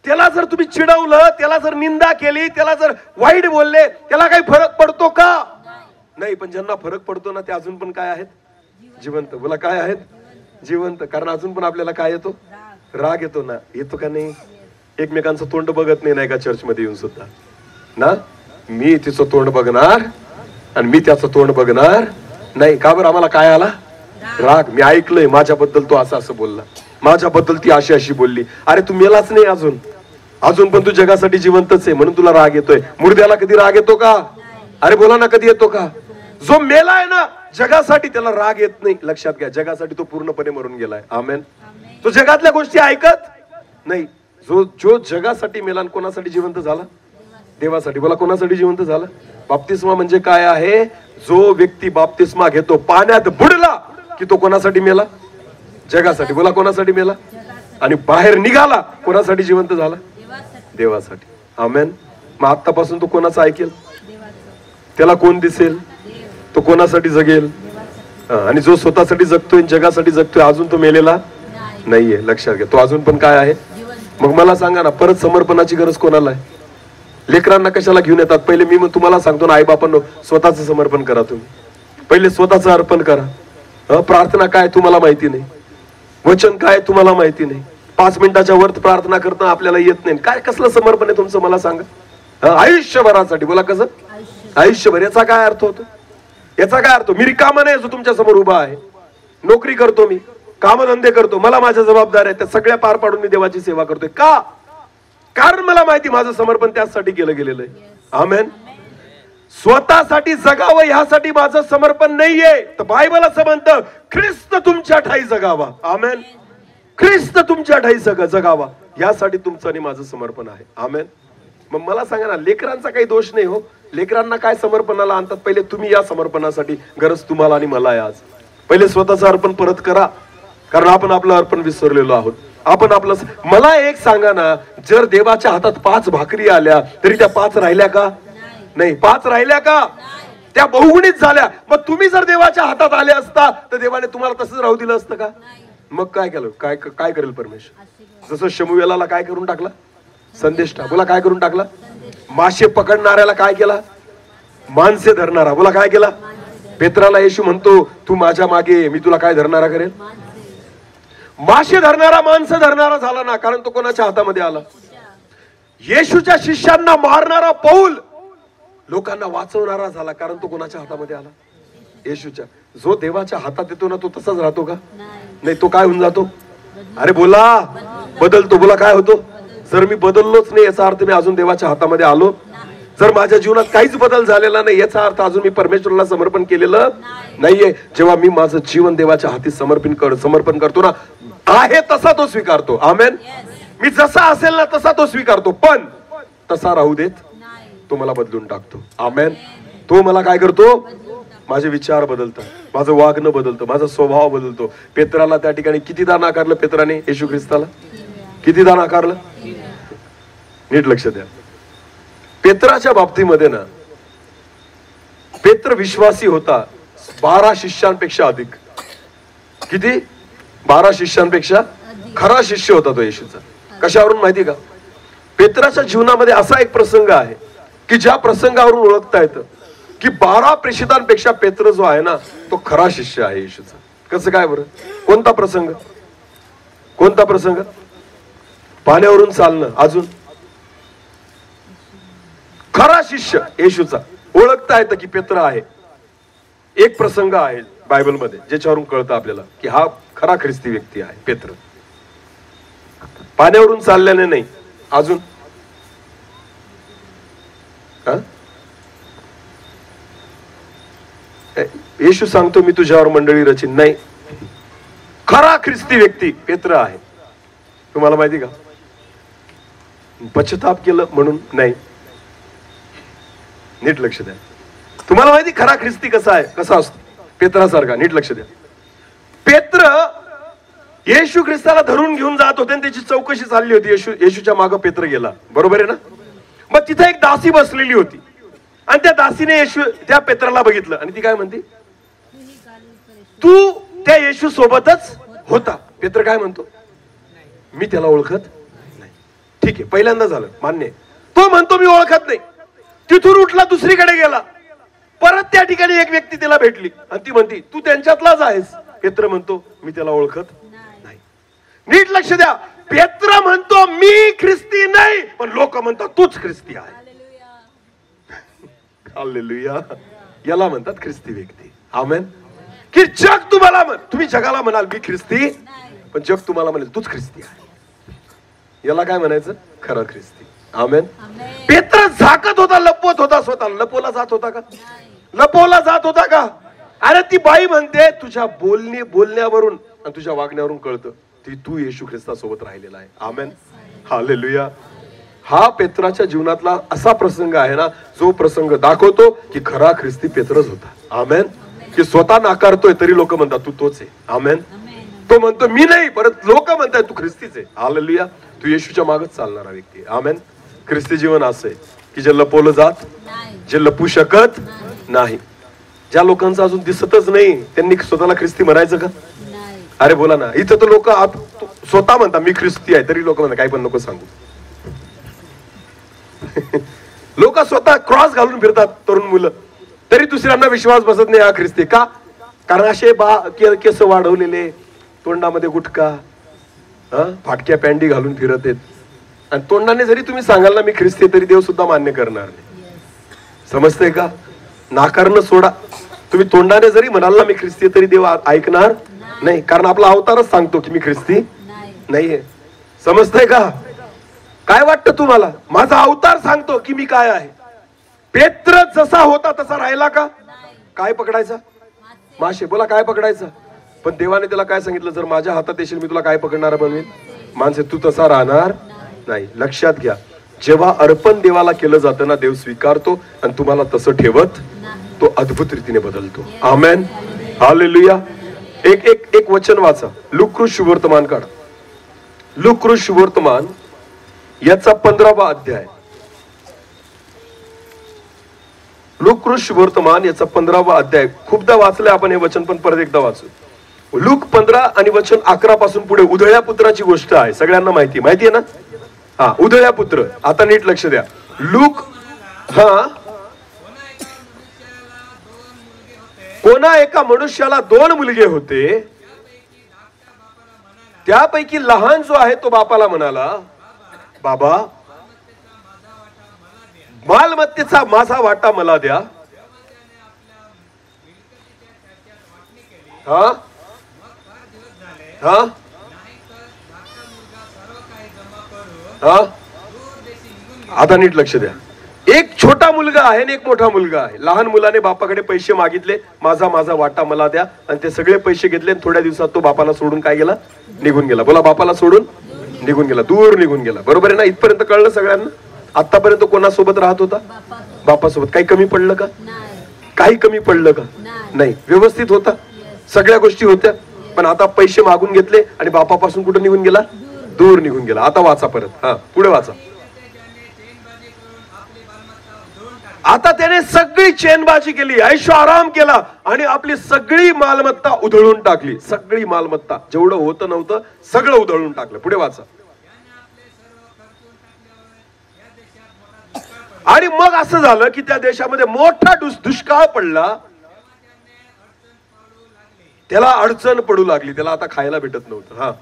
Speaker 2: त्याला जर तुम्ही चिडवलं, त्याला जर निंदा केली, त्याला जर वाईट बोलले, त्याला काही फरक पडतो का? नाही. पण ज्यांना फरक पडतो ना, ते अजून पण काय आहेत? जिवंत. बोला काय आहेत? जिवंत. कारण अजून पण आपल्याला काय येतो? राग येतो ना. येतो का नाही? एकमेकांचं तोंड बघत नाही का चर्चमध्ये येऊन सुद्धा ना? मी तिचं तोंड बघणार आणि मी त्याचं तोंड बघणार नाही. का बरं? आम्हाला काय आला? राग. मी ऐकलंय माझ्याबद्दल तो असं असं बोलला, माझ्याबद्दल ती अशी अशी बोलली. अरे तू मेलाच नाही अजून पण तू जगासाठी जिवंतच आहे, म्हणून तुला राग येतोय. मुर्द्याला कधी राग येतो का? अरे बोला ना, कधी येतो का? जो मेला आहे ना जगासाठी, त्याला राग येत नाही. लक्षात घ्या, जगासाठी तो पूर्णपणे मरून गेलाय. आमेन. तो जगातल्या गोष्टी ऐकत नाही. जो जगासाठी मेला आणि कोणासाठी जिवंत झाला? देवासाठी. बोला कोणासाठी जिवंत झाला? बाप्तिस्मा म्हणजे काय आहे? जो व्यक्ती बाप्तिस्मा घेतो, पाण्यात बुडला की तो कोणासाठी मेला? जगासाठी. बोला कोणासाठी मेला? आणि बाहेर निघाला कोणासाठी जिवंत झाला? देवासाठी. आमेन. मग आतापासून तो कोणाचं ऐकेल? त्याला कोण दिसेल? तो कोणासाठी जगेल? आणि जो स्वतःसाठी जगतोय, जगासाठी जगतोय, अजून तो मेलेला नाहीये. लक्षात घ्या, तो अजून पण काय आहे? मग मला सांगा ना, परत समर्पणाची गरज कोणाला आहे? लेकरांना कशाला घेऊन येतात? पहिले मी तुम्हाला सांगतो ना, आई बापांनो, स्वतःचं समर्पण करा. तुम्ही पहिले स्वतःचं अर्पण करा. प्रार्थना काय तुम्हाला माहिती नाही, वचन काय तुम्हाला माहिती नाही, 5 मिनिटाच्या वर प्रार्थना करता आपल्याला येत नाही. काय कसलं समर्पण आहे तुमचं मला सांगा? आयुष्यभरासाठी. बोला कसं? आयुष्यभर. याचा काय अर्थ होतो? याचा काय अर्थ? मी रिकामा नाही जो तुमच्या समोर उभा आहे. नोकरी करतो, मी कामधंदे करतो, मला माझ्या जबाबदाऱ्या आहेत, त्या सगळ्या पार पाडून मी देवाची सेवा करतोय. का? कारण मला माहिती माझं समर्पण त्यासाठी केलं गेलेलं आहे. आमेन. स्वतःसाठी जगावं ह्यासाठी माझं समर्पण नाहीये. तर बायबल असं म्हणतं, ख्रिस्त तुमच्या ठाई जगावा. आमेन. ख्रिस्त तुमच्या ठाई जगावा यासाठी तुमचं आणि माझं समर्पण आहे. आमेन. मग मला सांगा ना, लेकरांचा काही दोष नाही हो. लेकरांना काय समर्पणाला आणतात? पहिले तुम्ही या समर्पणासाठी. गरज तुम्हाला आणि मला आहे आज. पहिले स्वतःचं अर्पण परत करा, कारण आपण आपलं अर्पण विसरलेलो आहोत. आपण आपलं. मला एक सांगा ना, जर देवाच्या हातात 5 भाकरी आल्या तरी त्या 5 राहिल्या का? नाही. 5 राहिल्या का? त्या बहुगुणित झाल्या. मग तुम्ही जर देवाच्या हातात आले असता तर देवाने तुम्हाला तसंच राहू दिलं असतं का? मग काय केलं? काय करेल परमेश्वर? जसं शमूएलाला काय करून टाकला? संदेष्टा. बोला काय करून टाकला? मासे पकडणाऱ्याला काय केला? माणसे धरणारा. बोला काय केला? पेत्राला येशू म्हणतो, तू माझ्या मागे, मी तुला काय धरणारा करेल? मासे धरणारा, माणसं धरणारा झाला ना, कारण तो कोणाच्या हातामध्ये आला? येशूच्या शिष्यांना मारणारा पौल लोकांना वाचवणारा झाला, कारण तो कोणाच्या हातामध्ये आला? येशूच्या. जो देवाच्या हातात येतो ना, तो तसाच राहतो का? नाही. तो काय होऊन जातो? अरे बोला, बदलतो. बोला काय होतो? जर मी बदललोच नाही याचा अर्थ मी अजून देवाच्या हातामध्ये आलो. जर माझ्या जीवनात काहीच बदल झालेला नाही याचा अर्थ अजून मी परमेश्वराला समर्पण केलेलं नाहीये. जेव्हा मी माझं जीवन देवाच्या हाती समर्पण करतो ना, आहे तसा तो स्वीकारतो. आमेन. मी जसा असेल ना तसा तो स्वीकारतो, पण तसा राहू देत तो मला बदलून टाकतो. आमेन. तो मला काय करतो? माझे विचार बदलतात, माझं वागणं बदलतं, माझा स्वभाव बदलतो. पेत्राला त्या ठिकाणी कितीदा नाकारलं पेत्राने? येशू ख्रिस्ताला कितीदा नाकारलं? नीट लक्ष द्या. पेत्राच्या बाबतीमध्ये ना, पेत्र विश्वासी होता 12 शिष्यांपेक्षा अधिक. किती? 12 शिष्यांपेक्षा खरा शिष्य होता तो येशूचा. कशावरून माहिती का? पेत्राच्या जीवनामध्ये असा एक प्रसंग आहे की ज्या प्रसंगावरून ओळखता येतं की 12 प्रेषितांपेक्षा पेत्र जो आहे ना, तो खरा शिष्य आहे येशूचा. कसं काय बरं? कोणता प्रसंग? कोणता प्रसंग? पाण्यावरून चालणं. अजून खरा शिष्य येशूचा ओळखता येतं की पेत्र आहे. एक प्रसंग आहे बायबलमध्ये ज्याच्यावरून कळतं आपल्याला की हा खरा ख्रिस्ती व्यक्ती आहे पेत्र. पाण्यावरून चालल्याने नाही. अजून येशू सांगतो मी तुझ्यावर मंडळी रचीन. नाही. खरा ख्रिस्ती व्यक्ती पेत्र आहे. तुम्हाला माहिती का? पश्चाताप केलं म्हणून नाही. नीट लक्ष द्या. तुम्हाला माहिती खरा ख्रिस्ती कसा आहे? कसा असतो? पेत्रासारखा. नीट लक्ष द्या. पेत्र येशू ख्रिस्ताला धरून घेऊन जात होते आणि त्याची चौकशी चालली होती. येशूच्या मागे पेत्र गेला, बरोबर आहे ना. मग तिथे एक दासी बसलेली होती आणि त्या दासीने त्या पेत्राला बघितलं आणि ती काय म्हणते, तू त्या येशू सोबतच होता. पेत्र काय म्हणतो, मी त्याला ओळखत नाही. ठीक आहे, पहिल्यांदा झालं, मान्य. तो म्हणतो मी ओळखत नाही. तिथून उठला, दुसरीकडे गेला. परत त्या ठिकाणी एक व्यक्ती त्याला भेटली आणि ती म्हणती तू त्यांच्यातलाच आहेस. पेत्र म्हणतो मी त्याला ओळखत नाही. नीट लक्ष द्या. पेत्र म्हणतो मी ख्रिस्ती नाही, पण लोक म्हणतात तूच ख्रिस्ती आहे. हालेलुया. याला म्हणतात ख्रिस्ती व्यक्ती. आमेन. की जग तुम्हाला तुम्ही जगाला म्हणाल मी ख्रिस्ती, पण जग तुम्हाला म्हणेल तूच ख्रिस्ती आहे. याला काय म्हणायचं, खरं ख्रिस्ती. आमेन. पेत्र झाकत होता, लपवत होता स्वतः. लपवला जात होता का, लपवला जात होता का. अरे ती बाई म्हणते तुझ्या बोलण्यावरून आणि तुझ्या वागण्यावरून कळतं की तू येशू ख्रिस्तासोबत राहिलेला आहे. आमेन. हालेलुया. हा पेत्राच्या जीवनातला असा प्रसंग आहे ना, जो प्रसंग दाखवतो की खरा ख्रिस्ती पेत्रच होता. आमेन. की स्वतः नाकारतोय तरी लोक म्हणतात तू तोच आहे. आमेन. तो म्हणतो मी नाही, परत लोक म्हणतात तू ख्रिस्तीच आहे. हालेलुया. तू येशूच्या मागच चालणारा व्यक्ती. आमेन. ख्रिस्ती जीवन असं आहे की जे लपवलं जात, जे लपू शकत नाही. ज्या लोकांचं अजून दिसतच नाही त्यांनी स्वतःला ख्रिस्ती म्हणायचं का. अरे बोला ना. इथं तर लोक स्वतः म्हणतात मी ख्रिस्ती आहे, तरी लोक म्हणतात काही पण नको सांगू. लोक स्वतः क्रॉस घालून फिरतात, तरुण मुलं, तरी दुसऱ्यांना विश्वास बसत नाही हा ख्रिस्ती. का, कारण असे केस वाढवलेले, तोंडामध्ये गुटखा, फाटक्या पॅन्डी घालून फिरत आहेत. आणि तोंडाने जरी तुम्ही सांगाल ना मी ख्रिस्ती, तरी देव सुद्धा मान्य करणार नाही. समजतंय का. नाकारणं सोडा. तुम्ही तोंडाने जरी म्हणाल ना मी ख्रिस्ती, तरी देव ऐकणार नाही, कारण आपला अवतारच सांगतो की मी ख्रिस्ती नाहीये. समजतंय का. काय वाटतं तुम्हाला, माझा अवतार सांगतो की मी काय आहे. पेत्र जसा होता तसा राहिला का. काय पकडायचा, मासे. बोला काय पकडायचा. पण देवाने त्याला काय सांगितलं, जर माझ्या हातात येशील मी तुला काय पकडणार बनवेल, माणसे. तू तसा राहणार नाही. लक्षात घ्या, जेव्हा अर्पण देवाला केलं जातं ना, देव स्वीकारतो आणि तुम्हाला तसं ठेवत तो अद्भुत रीतीने बदलतो. आमेन. हालेलुया. एक वचन वाचा. लूककृत शुभवर्तमान काढा. लूककृत शुभवर्तमान याचा 15वा अध्याय. लूककृत शुभवर्तमान याचा 15वा अध्याय. खूपदा वाचलंय आपण हे वचन, पण परत एकदा वाचू. लूक 15 आणि वचन 11 पासून पुढे उधळ्या पुत्राची गोष्ट आहे. सगळ्यांना माहिती आहे ना. हा, उधळ्या पुत्र. आता नीट लक्ष द्या. लूक. हा, कोणा एका मनुष्याला 2 मुलगे होते. त्यापैकी लहान जो आहे तो बापाला म्हणाला, बाबा मालमत्तेचा माझा वाटा मला द्या. हा हा हा. आता नीट लक्ष द्या. एक छोटा मुलगा आहे आणि एक मोठा मुलगा आहे. लहान मुलाने बापाकडे पैसे मागितले, माझा वाटा मला द्या, आणि ते सगळे पैसे घेतले. थोड्या दिवसात तो बापाला सोडून काय गेला, निघून गेला. बोला, बापाला सोडून निघून गेला, दूर निघून गेला. बरोबर आहे ना. इथपर्यंत कळलं सगळ्यांना. आतापर्यंत कोणासोबत राहत होता, बापासोबत. काही कमी पडलं का, काही कमी पडलं का, नाही. व्यवस्थित होता, सगळ्या गोष्टी होत्या. पण आता पैसे मागून घेतले आणि बापापासून कुठे निघून गेला, दूर निघून गेला. आता वाचा परत. हा, पुढे वाचा. आता त्याने सगळी चेनबाजी केली, ऐशो आराम केला आणि आपली सगळी मालमत्ता उधळून टाकली. सगळी मालमत्ता, जेवढं होतं नव्हतं सगळं उधळून टाकलं. पुढे वाचा. आणि मग असं झालं की त्या देशामध्ये मोठा दुष्काळ पडला. त्याला अडचण पडू लागली. त्याला आता खायला भेटत नव्हतं. हा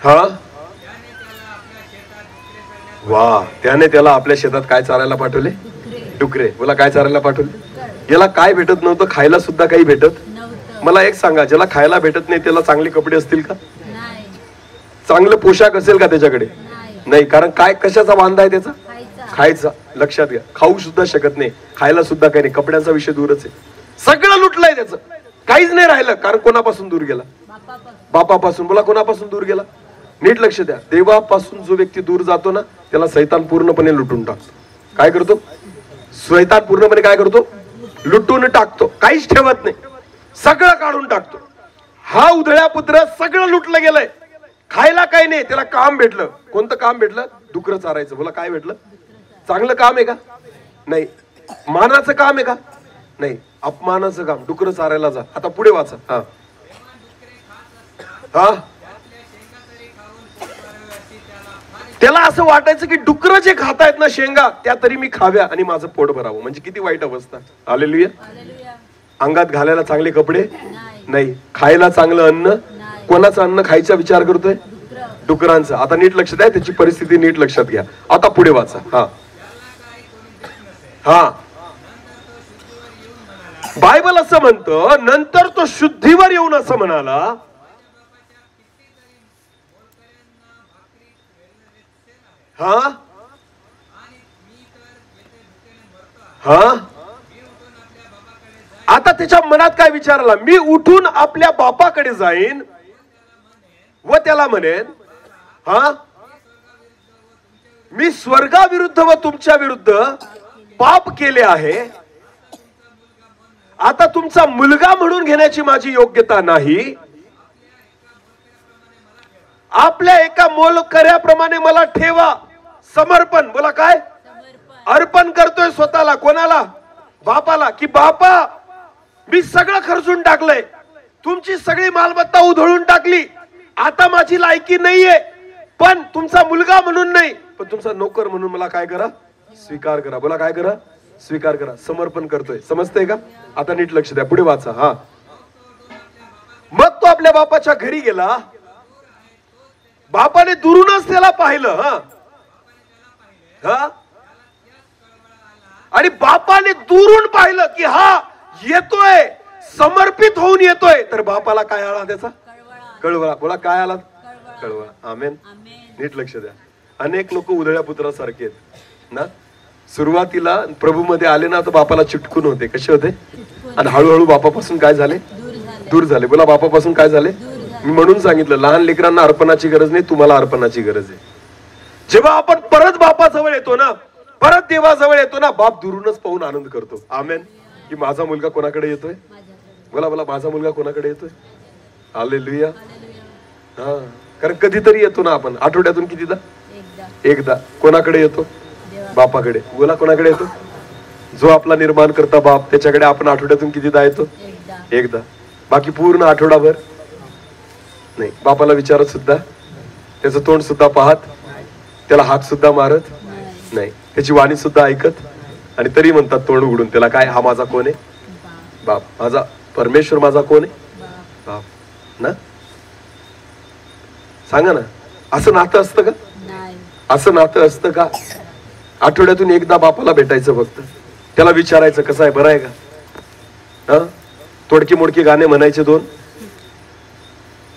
Speaker 2: हा. वा. त्याने त्याला आपल्या शेतात काय चारायला पाठवले, डुकरे. बोला, काय चारायला पाठवले. याला काय भेटत नव्हतं, खायला सुद्धा काही भेटत. मला एक सांगा, ज्याला खायला भेटत नाही त्याला चांगले कपडे असतील का, चांगलं पोशाख असेल का त्याच्याकडे, नाही. कारण काय, कशाचा वांदा आहे त्याचा, खायचा. लक्षात घ्या, खाऊ सुद्धा शकत नाही, खायला सुद्धा काही नाही. कपड्यांचा विषय दूरच आहे. सगळं लुटलंय त्याचं, काहीच नाही राहिलं. कारण कोणापासून दूर गेला, बापापासून. बोला, कोणापासून दूर गेला. नीट लक्ष द्या. देवापासून जो व्यक्ती दूर जातो ना, त्याला सैतान पूर्णपणे लुटून टाकतो. काय करतो, शैतान पूर्णपणे काय करतो? लुटून टाकतो, काहीच ठेवत नाही, सगळं काढून टाकतो. हा उधळ्या पुत्र सगळं लुटलं गेलंय, खायला काही नाही. त्याला काम भेटलं. कोणतं काम भेटलं? डुकरं चारायचं. बोला काय भेटलं? चांगलं काम आहे का? नाही. मानाचं काम आहे का? नाही. अपमानाचं काम. डुकरं चारायला जा. आता पुढे वाचा. हा हा त्याला असं वाटायचं की डुकरं जे खातायत ना शेंगा, त्या तरी मी खाव्या आणि माझं पोट भरावं. म्हणजे किती वाईट अवस्था. हालेलुया. अंगात घालायला चांगले कपडे नाही, खायला चांगलं अन्न. कोणाचं अन्न खायचा विचार करतोय? डुकरांचं. आता नीट लक्ष द्या, त्याची परिस्थिती नीट लक्षात घ्या. आता पुढे वाचा. हा हा बायबल असं म्हणतं, नंतर तो शुद्धीवर येऊन असं म्हणाला, हा हा आता त्याच्या मनात काय विचारला? मी उठून आपल्या बापाकडे जाईन व त्याला म्हणेन, हा मी स्वर्गाविरुद्ध व तुमच्या विरुद्ध पाप केले आहे. आता तुमचा मुलगा म्हणून घेण्याची माझी योग्यता नाही. आपल्या एका मोलकऱ्याप्रमाणे मला ठेवा. समर्पण. बोला काय? अर्पण करतोय स्वतःला. कोणाला? बापाला. की बापा, मी सगळं खर्चून टाकलंय, तुमची सगळी मालमत्ता उधळून टाकली, आता माझी लायकी नाहीये, पण तुमचा मुलगा म्हणून नाही, पण तुमचा नोकर म्हणून मला काय करा? स्वीकार करा. बोला काय करा? स्वीकार करा. समर्पण करतोय. समजतंय का? आता नीट लक्ष द्या. पुढे वाचा. हा मग तो आपल्या बापाच्या घरी गेला. बापाने दुरूनच त्याला पाहिलं. हा हा आणि बापाने दुरून पाहिलं की हा येतोय, समर्पित होऊन येतोय. तर बापाला काय आला? त्याचा कळवळा. बोला काय आला? कळवळा. आमेन. नीट लक्ष द्या. अनेक लोक उधळ्या पुत्रासारखे आहेत ना. सुरुवातीला प्रभू मध्ये आले ना, तर बापाला चिटकून होते. कसे होते? आणि हळूहळू बापापासून काय झाले? दूर झाले. बोला बापापासून काय झाले? मी म्हणून सांगितलं, लहान लेकरांना अर्पणाची गरज नाही, तुम्हाला अर्पणाची गरज आहे. जेव्हा आपण परत बापाजवळ येतो ना, परत देवाजवळ येतो ना, बाप दुरूनच पाहून आनंद करतो. आमेन. की माझा मुलगा कोणाकडे येतोय? बोला बोला, माझा मुलगा कोणाकडे येतोय? हालेलुया. हा कारण कधीतरी येतो ना आपण. आठवड्यातून कितीदा? एकदा. कोणाकडे येतो? बापाकडे. बोला कोणाकडे येतो? जो आपला निर्माण करता बाप, त्याच्याकडे आपण आठवड्यातून कितीदा येतो? एकदा. बाकी पूर्ण आठवडाभर नाही. बापाला विचारत सुद्धा, त्याचं तोंड सुद्धा पाहत, त्याला हात सुद्धा मारत नाही, त्याची वाणी सुद्धा ऐकत, आणि तरी म्हणतात तोंड उघडून त्याला काय? हा माझा कोण आहे? बाप. माझा परमेश्वर माझा कोण आहे? बाप ना. सांगा ना, असं नातं असतं का? असं नातं असतं का? आठवड्यातून एकदा बापाला भेटायचं, फक्त त्याला विचारायचं कसं आहे, बरं आहे का? हा तोडकी मोडकी गाणे म्हणायचे 2.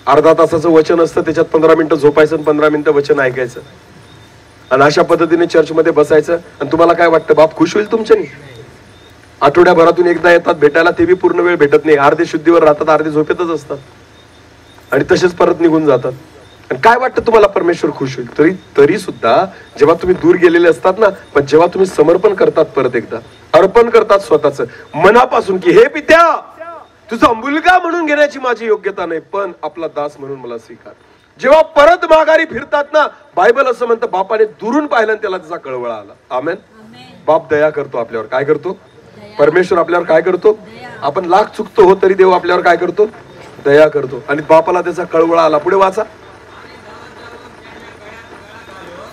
Speaker 2: अर्धा तासाचं वचन असतं, त्याच्यात 15 मिनिटं झोपायचं आणि 15 मिनिटं वचन ऐकायचं. आणि अशा पद्धतीने चर्चमध्ये बसायचं. आणि तुम्हाला काय वाटतं, बाप खुश होईल तुमच्यानी? आठवड्याभरातून एकदा येतात भेटायला, ते बी पूर्ण वेळ भेटत नाही. अर्धे शुद्धीवर राहतात, अर्धे झोपेतच असतात, आणि तसेच परत निघून जातात. आणि काय वाटतं तुम्हाला, परमेश्वर खुश होईल? तरी सुद्धा जेव्हा तुम्ही दूर गेलेले असतात ना, पण जेव्हा तुम्ही समर्पण करतात, परत एकदा अर्पण करतात स्वतःच मनापासून, की हे पित्या, तुझा मुलगा म्हणून घेण्याची माझी योग्यता नाही, पण आपला दास म्हणून मला स्वीकार. जेव्हा परत माघारी फिरतात ना, बायबल असं म्हणतं, बापाने दुरून पाहिलं आणि त्याला त्याचा कळवळा आला. आमेन. बाप दया करतो आपल्यावर. काय करतो? परमेश्वर आपल्यावर काय करतो? आपण लाख चुकतो हो, तरी देव आपल्यावर काय करतो? दया करतो. आणि बापाला त्याचा कळवळा आला. पुढे वाचा.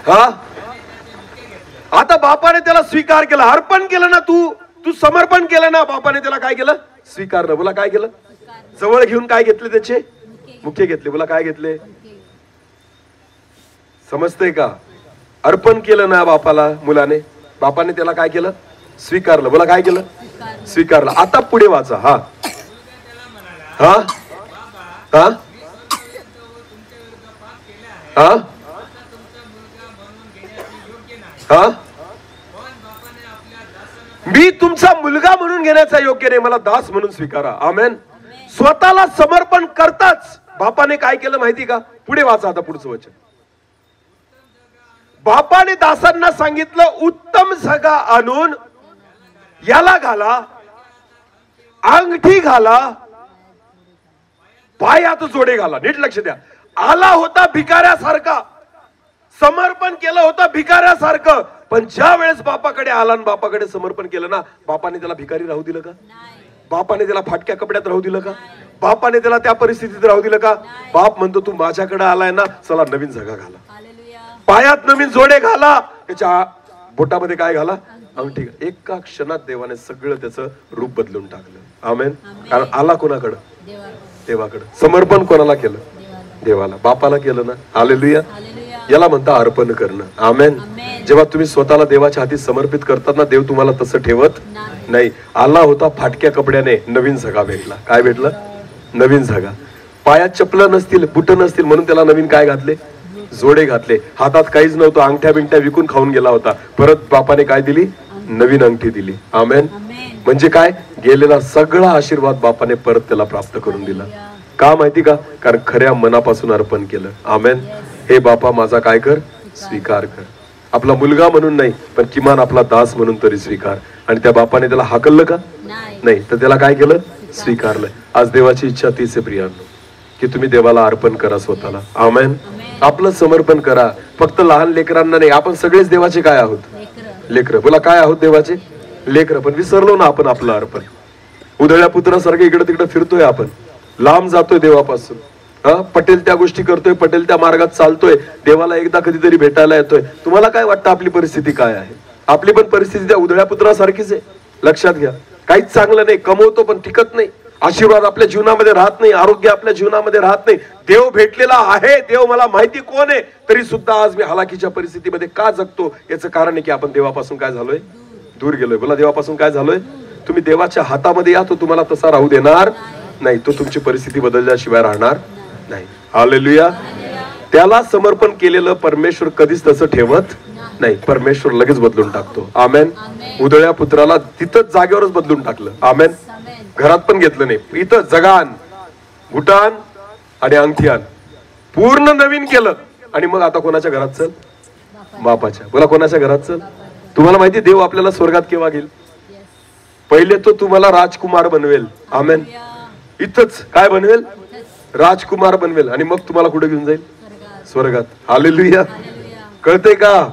Speaker 2: हा आता बापाने त्याला स्वीकार केला, अर्पण केलं ना, तू समर्पण केलं ना, बापाने त्याला काय केलं? स्वीकारलं. बोला काय केलं? जवळ घेऊन काय घेतले? त्याचे मुख्य घेतले. बोला काय घेतले? समजतंय का? अर्पण केलं ना बापाला, मुलाने, बापाने त्याला काय केलं? स्वीकारलं. बोला काय केलं? स्वीकारलं. आता पुढे वाचा. हा हा हा हा हा मी तुमचा मुलगा म्हणून घेण्याचा योग्य नाही, मला दास म्हणून स्वीकारा. आमेन. स्वतःला समर्पण करताच बापाने काय केलं माहिती का? पुढे वाचा आता पुढचं वचन. बापाने दासांना सांगितलं, उत्तम झगा आणून याला घाला, अंगठी घाला, पायात जोडे घाला. नीट लक्ष द्या. आला होता भिकाऱ्यासारखा, समर्पण केलं होतं भिकाऱ्यासारखं, पण ज्या वेळेस बापाकडे आला आणि बापाकडे समर्पण केलं ना, बापाने त्याला भिकारी राहू दिलं का? बापाने त्याला फाटक्या कपड्यात राहू दिलं का? बापाने त्याला त्या परिस्थितीत राहू दिलं का? बाप म्हणतो तू माझ्याकडे आलाय ना, चला नवीन झगा घाला, पायात नवीन जोडे घाला, त्याच्या बोटामध्ये काय घाला? अंगठी. एका क्षणात देवाने सगळं त्याचं रूप बदलून टाकलं. आमेन. कारण आला कोणाकडं? देवाकडं. समर्पण कोणाला केलं? देवाला. बापाला केलं ना. हालेलुया. याला म्हणता अर्पण करणं. आमेन. जेव्हा तुम्ही स्वतःला देवाच्या हाती समर्पित करतात ना, देव तुम्हाला तसं ठेवत नाही. आला होता फाटक्या कपड्याने, नवीन झगा भेटला. काय भेटलं? नवीन झगा. पायात चपलं नसतील, बुट नसतील म्हणून त्याला नवीन काय घातले? जोडे घातले. हातात काहीच नव्हतं, अंगठ्या बिंगठ्या विकून खाऊन गेला होता. परत बापाने काय दिली? नवीन अंगठी दिली. आमेन. म्हणजे काय? गेलेला सगळा आशीर्वाद बापाने परत त्याला प्राप्त करून दिला. का माहिती का? कारण खऱ्या मनापासून अर्पण केलं. आमेन. हे बापा माझा काय कर? स्वीकार कर. आपला मुलगा म्हणून नाही, पण किमान आपला दास म्हणून तरी स्वीकार. आणि त्या बापाने त्याला हाकललं का? नाही. तर त्याला काय केलं? स्वीकारलं. आज देवाची इच्छा तीच आहे प्रियांनो, की तुम्ही देवाला अर्पण करा स्वतःला. आमेन. आपलं समर्पण करा. फक्त लहान लेकरांना नाही, आपण सगळेच देवाचे काय आहोत? लेकरं. बोला काय आहोत? देवाचे लेकरं. पण विसरलो ना आपण आपलं अर्पण. उधळ्या पुत्रासारखं इकडे तिकडे फिरतोय आपण, लांब जातोय देवापासून. पटेल त्या गोष्टी करतोय, पटेल त्या मार्गात चालतोय, देवाला एकदा कधीतरी भेटायला येतोय. तुम्हाला काय वाटतं आपली परिस्थिती काय आहे? आपली पण परिस्थिती त्या उधळ्या पुत्रासारखीच आहे. लक्षात घ्या. काहीच चांगलं नाही, कमवतो पण टिकत नाही, आशीर्वाद आपल्या जीवनामध्ये राहत नाही, आरोग्य आपल्या जीवनामध्ये राहत नाही. देव भेटलेला आहे, देव मला माहिती कोण आहे, तरी सुद्धा आज मी हालाकीच्या परिस्थितीमध्ये का जगतो? याचं कारण आहे की आपण देवापासून काय झालोय? दूर गेलोय. बोला देवापासून काय झालोय? तुम्ही देवाच्या हातामध्ये या, तो तुम्हाला तसा राहू देणार नाही. तो तुमची परिस्थिती बदलल्याशिवाय राहणार नाही. हालेलुया. त्याला समर्पण केलेलं परमेश्वर कधीच तसं ठेवत नाही. परमेश्वर लगेच बदलून टाकतो. आमेन. उधळ्या पुत्राला तिथंच जागेवरच बदलून टाकलं. आमेन. घरात पण घेतलं नाही, इथं जगान, घुटान आणि अंगठीयान पूर्ण नवीन केलं. आणि मग आता कोणाच्या घरात चल? बापाच्या. बोला कोणाच्या घरात चल? तुम्हाला माहिती देव आपल्याला स्वर्गात केव्हा घेईल? पहिले तो तुम्हाला राजकुमार बनवेल. आमेन. इथंच काय बनवेल? राजकुमार बनवेल. आणि मग तुम्हाला कुठे घेऊन जाईल? स्वर्गात. हालेलुया. कळतंय का?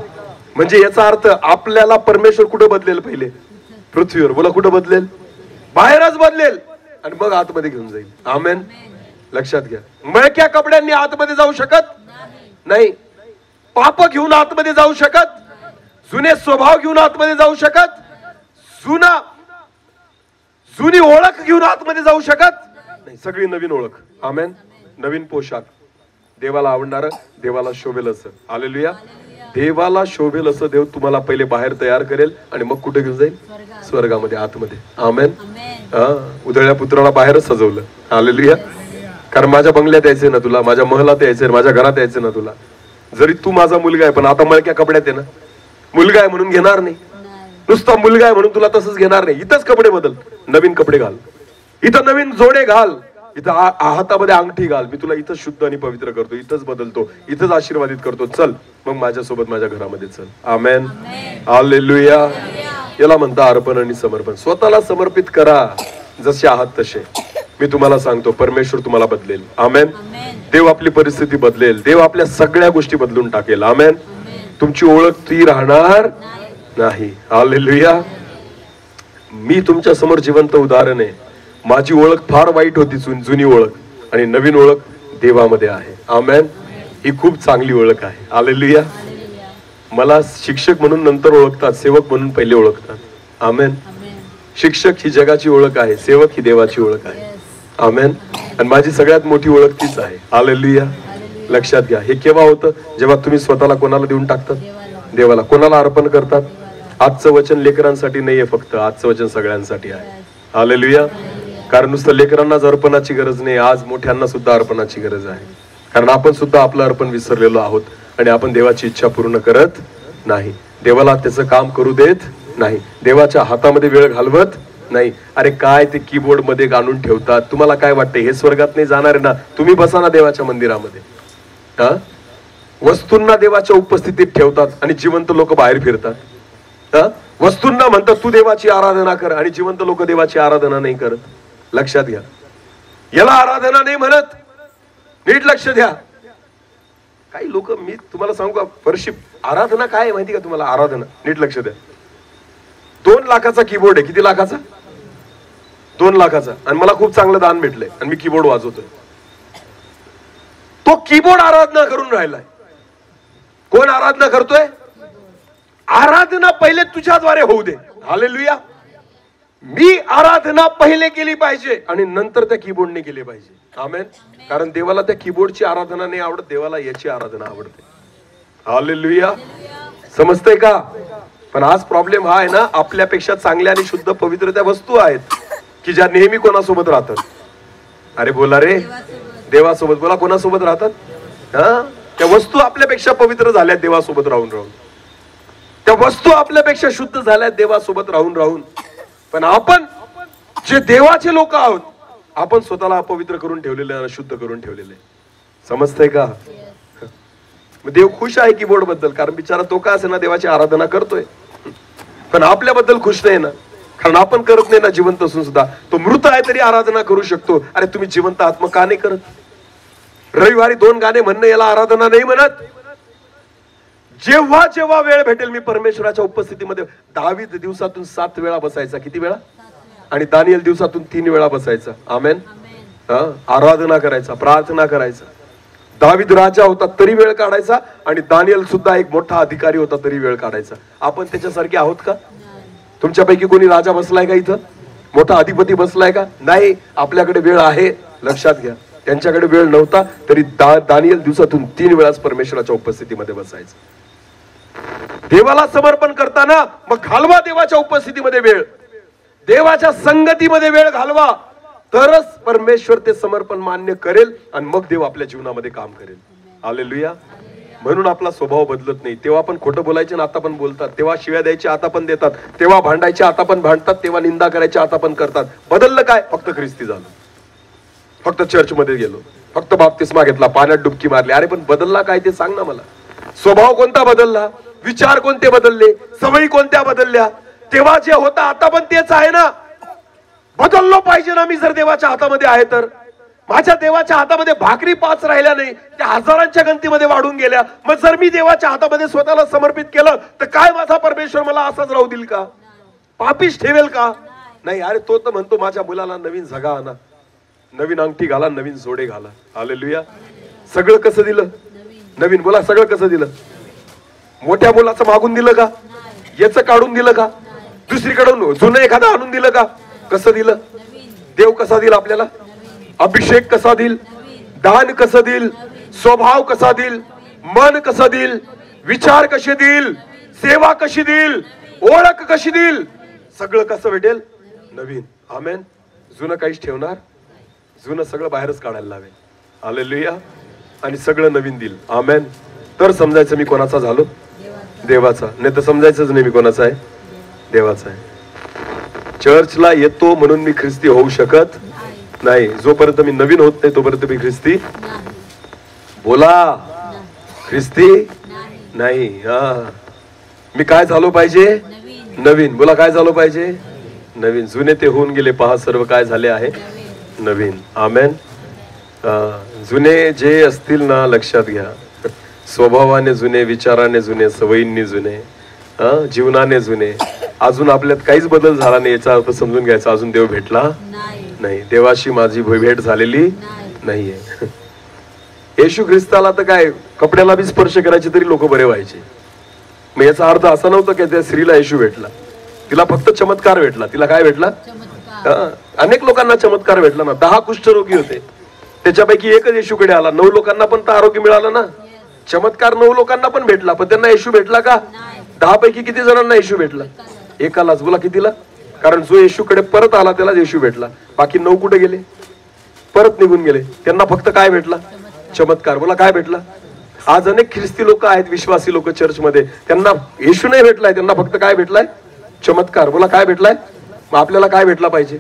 Speaker 2: म्हणजे याचा अर्थ आपल्याला परमेश्वर कुठे बदलेल? पहिले पृथ्वीवर. बोला कुठे बदलेल? बाहेरच बदलेल आणि मग आतमध्ये घेऊन जाईल. आमेन. लक्षात घ्या. मळक्या कपड्यांनी आतमध्ये जाऊ शकत नाही, पाप घेऊन आतमध्ये जाऊ शकत, जुने स्वभाव घेऊन आतमध्ये जाऊ शकत, जुनी ओळख घेऊन आतमध्ये जाऊ शकत नाही. सगळी नवीन ओळख. आमेन. नवीन पोशाख. देवाला आवडणार, देवाला शोभेल असं. हालेलुया. देवाला शोभेल असं देव तुम्हाला पहिले बाहेर तयार करेल आणि मग कुठे घेऊन जाईल? स्वर्गामध्ये, आतमध्ये. आमेन. उधळ्या पुत्राला बाहेरच सजवलं. हालेलुया. कारण माझ्या बंगल्यात यायचंय ना तुला, माझ्या महलात यायचंय, माझ्या घरात यायचंय ना तुला. जरी तू माझा मुलगा आहे, पण आता मळक्या कपड्यात आहे ना. मुलगा आहे म्हणून घेणार नाही, नुसता मुलगा आहे म्हणून तुला तसंच घेणार नाही. इथंच कपडे बदल, नवीन कपडे घाल, इथं नवीन जोडे घाल, इथं हातामध्ये अंगठी घाल. मी तुला इथंच शुद्ध आणि पवित्र करतो, इथंच बदलतो, इथंच आशीर्वादित करतो. चल मग माझ्यासोबत माझ्या घरामध्ये चल. आमेन. हालेलुया. याला म्हणता अर्पण आणि समर्पण. स्वतःला समर्पित करा जसे आहात तसे. मी तुम्हाला सांगतो परमेश्वर तुम्हाला बदलेल. आमेन. देव आपली परिस्थिती बदलेल, देव आपल्या सगळ्या गोष्टी बदलून टाकेल. आमेन. तुमची ओळख ती राहणार नाही. हालेलुया. मी तुमच्या समोर जिवंत उदाहरण आहे. माझी ओळख फार वाईट होती, जुनी ओळख, आणि नवीन ओळख देवामध्ये आहे. आमेन. ही खूप चांगली ओळख आहे. हालेलुया. मला शिक्षक म्हणून नंतर ओळखतात, सेवक म्हणून पहिले ओळखतात. आमेन. शिक्षक ही जगाची ओळख आहे, सेवक ही देवाची ओळख आहे. आमेन. आणि माझी सगळ्यात मोठी ओळख तीच आहे. हालेलुया. लक्षात घ्या. हे केव्हा होतं? जेव्हा तुम्ही स्वतःला कोणाला देऊन टाकतात? देवाला. कोणाला अर्पण करतात? आजचं वचन लेकरांसाठी नाहीये फक्त, आजचं वचन सगळ्यांसाठी आहे. हालेलुया. कारण नुसतं लेकरांनाच अर्पणाची गरज नाही, आज मोठ्यांना सुद्धा अर्पणाची गरज आहे. कारण आपण सुद्धा आपलं अर्पण विसरलेलो आहोत आणि आपण देवाची इच्छा पूर्ण करत नाही, देवाला त्याचं काम करू देत नाही, देवाच्या हातामध्ये वेळ घालवत नाही. अरे काय ते कीबोर्ड मध्ये आणून ठेवतात. तुम्हाला काय वाटतं हे स्वर्गात नाही जाणार आहे ना? तुम्ही बसा ना देवाच्या मंदिरामध्ये. वस्तूंना देवाच्या उपस्थितीत ठेवतात आणि जिवंत लोक बाहेर फिरतात. वस्तूंना म्हणतात तू देवाची आराधना कर, आणि जिवंत लोक देवाची आराधना नाही करत. लक्षात घ्या, याला आराधना नाही म्हणत. नीट लक्ष द्या. काही लोक, मी तुम्हाला सांगू का, वर्शिप आराधना काय आहे माहिती का तुम्हाला? आराधना, नीट लक्ष द्या. 2 लाखाचा कीबोर्ड आहे. किती लाखाचा? 2 लाखाचा. आणि मला खूप चांगलं दान भेटलंय आणि मी कीबोर्ड वाजवतोय. तो कीबोर्ड आराधना करून राहिलाय. कोण आराधना करतोय? आराधना पहिले तुझ्याद्वारे होऊ दे. हालेलुया. मी आराधना पहिले केली पाहिजे आणि नंतर त्या कीबोर्डने केली पाहिजे. आमेन. कारण देवाला त्या कीबोर्डची आराधना नाही आवडत, देवाला याची आराधना आवडते. हालेलुया. समजतंय का? पण आज प्रॉब्लेम हा आहे ना, आपल्यापेक्षा चांगल्या आणि शुद्ध पवित्र त्या वस्तू आहेत की ज्या नेहमी कोणासोबत राहतात. अरे बोला रे, देवासोबत बोला. कोणासोबत राहतात? हा, त्या वस्तू आपल्यापेक्षा पवित्र झाल्या देवासोबत राहून राहून. त्या वस्तू आपल्यापेक्षा शुद्ध झाल्या देवासोबत राहून राहून. पण आपण जे देवाचे लोक आहोत, आपण स्वतःला अपवित्र करून ठेवलेले आणि शुद्ध करून ठेवलेले. समजतंय का? देव खुश आहे कीबोर्ड बद्दल, कारण बिचारा तो का असे ना देवाची आराधना करतोय. पण आपल्याबद्दल खुश नाही ना, कारण आपण करत नाही ना. जिवंत असून सुद्धा तो मृत आहे तरी आराधना करू शकतो. अरे तुम्ही जिवंत आहात, मग का नाही करत? रविवारी 2 गाणे म्हणणं याला आराधना नाही म्हणत. जेव्हा जेव्हा वेळ भेटेल मी परमेश्वराच्या उपस्थितीमध्ये. दावीद दिवसातून 7 वेळा बसायचा. किती वेळा? आणि दानियल दिवसातून 3 वेळा बसायचा. आमेन. आराधना करायचा, प्रार्थना करायचा. दावीद राजा होता तरी वेळ काढायचा, आणि दानियल सुद्धा एक मोठा अधिकारी होता तरी वेळ काढायचा. आपण त्याच्यासारखे आहोत का? तुमच्यापैकी कोणी राजा बसलाय का इथं? मोठा अधिपती बसलाय का? नाही. आपल्याकडे वेळ आहे. लक्षात घ्या. त्यांच्याकडे वेळ नव्हता तरी दानियल दिवसातून 3 वेळाच परमेश्वराच्या उपस्थितीमध्ये बसायचं. देवाला समर्पण करताना मग घालवा देवाच्या उपस्थितीमध्ये वेळ, देवाच्या संगतीमध्ये वेळ घालवा, तरच परमेश्वर ते समर्पण मान्य करेल आणि मग देव आपल्या जीवनामध्ये काम करेल. हालेलुया. म्हणून आपला स्वभाव बदलत नाही. तेव्हा पण खोटं बोलायचे ना आता पण बोलतात, तेव्हा शिव्या द्यायचे आता पण देतात, तेव्हा भांडायचे आता पण भांडतात, तेव्हा निंदा करायचे आता पण करतात. बदललं काय? फक्त ख्रिस्ती झालं, फक्त चर्चमध्ये गेलो, फक्त बाप्तिस्मा घेतला, पाण्यात डुबकी मारली. अरे पण बदलला काय ते सांग ना मला. स्वभाव कोणता बदलला? विचार कोणते बदलले? सवयी कोणत्या बदलल्या? तेव्हा जे होता आता पण तेच आहे ना. बदललो पाहिजे ना. मी जर देवाच्या हातामध्ये आहे तर. माझ्या देवाच्या हातामध्ये भाकरी 5 राहिल्या नाही, त्या हजारांच्या गणतीमध्ये वाढून गेल्या. मग जर मी देवाच्या हातामध्ये स्वतःला समर्पित केलं तर काय माझा परमेश्वर मला असाच राहू देईल का? पापीच ठेवेल का? नाही. अरे तो तर म्हणतो माझ्या मुलाला नवीन झगा आणा, नवीन अंगठी घाला, नवीन जोडे घाला. हालेलुया. सगळं कसं दिलं? नवीन. बोला, सगळं कसं दिलं? मोठ्या मुलाचं मागून दिलं का? याचं काढून दिलं का? दुसरीकडून जुनं एखादं आणून दिलं का? कसं दिलं? देव कसा दिला आपल्याला? अभिषेक कसा दिल? दान कसं दिल? स्वभाव कसा दिल? मन कसं दिल? विचार कसे दिल? सेवा कशी दिल? ओळख कशी दिल? सगळं कसं भेटेल? नवीन. आमेन. जुनं काहीच ठेवणार? जुनं सगळं बाहेरच काढायला लावेल. हालेलुया. आणि सगळं नवीन दिल. आमेन. तर समजायचं मी कोणाचा झालो? देवाचा. नाही तर समजायचंच नाही मी कोणाचा आहे? देवाचा आहे. चर्चला येतो म्हणून मी ख्रिस्ती होऊ शकत नाही. जोपर्यंत मी नवीन होत नाही तोपर्यंत मी ख्रिस्ती. बोला, ख्रिस्ती नाही. मी काय झालो पाहिजे? नवीन. बोला, काय झालो पाहिजे? नवीन. जुने ते होऊन गेले, पहा सर्व काय झाले आहे नवीन. आमेन. जुने जे असतील ना, लक्षात घ्या, स्वभावाने जुने, विचाराने जुने, सवयींनी जुने, जीवनाने जुने. अजून आपल्यात काहीच बदल झाला नाही याचा अर्थ समजून घ्यायचा अजून देव भेटला नाही. देवाशी माझी भेट झालेली नाहीये. येशू ख्रिस्ताला तर काय कपड्याला बी स्पर्श करायचे तरी लोक बरे व्हायचे. मग याचा अर्थ असा नव्हता की त्या स्त्रीला येशू भेटला, तिला फक्त चमत्कार भेटला. तिला काय भेटला? अनेक लोकांना चमत्कार भेटला ना. 10 कुष्ठरोगी होते, त्याच्यापैकी एकच येशूकडे आला. 9 लोकांना पण तर आरोग्य मिळालं ना. चमत्कार 9 लोकांना पण भेटला, पण त्यांना येशू भेटला का? 10 पैकी किती जणांना येशू भेटला? एकालाच. बोला, कितीला? कारण जो येशूकडे परत आला त्याला येशू भेटला. बाकी 9 कुठे गेले? परत निघून गेले. त्यांना फक्त काय भेटला? चमत्कार. बोला, काय भेटला? आज अनेक ख्रिस्ती लोक आहेत, विश्वासी लोक चर्चमध्ये, त्यांना येशू नाही भेटलाय, त्यांना फक्त काय भेटलाय? चमत्कार. बोला, काय भेटलाय? मग आपल्याला काय भेटला पाहिजे?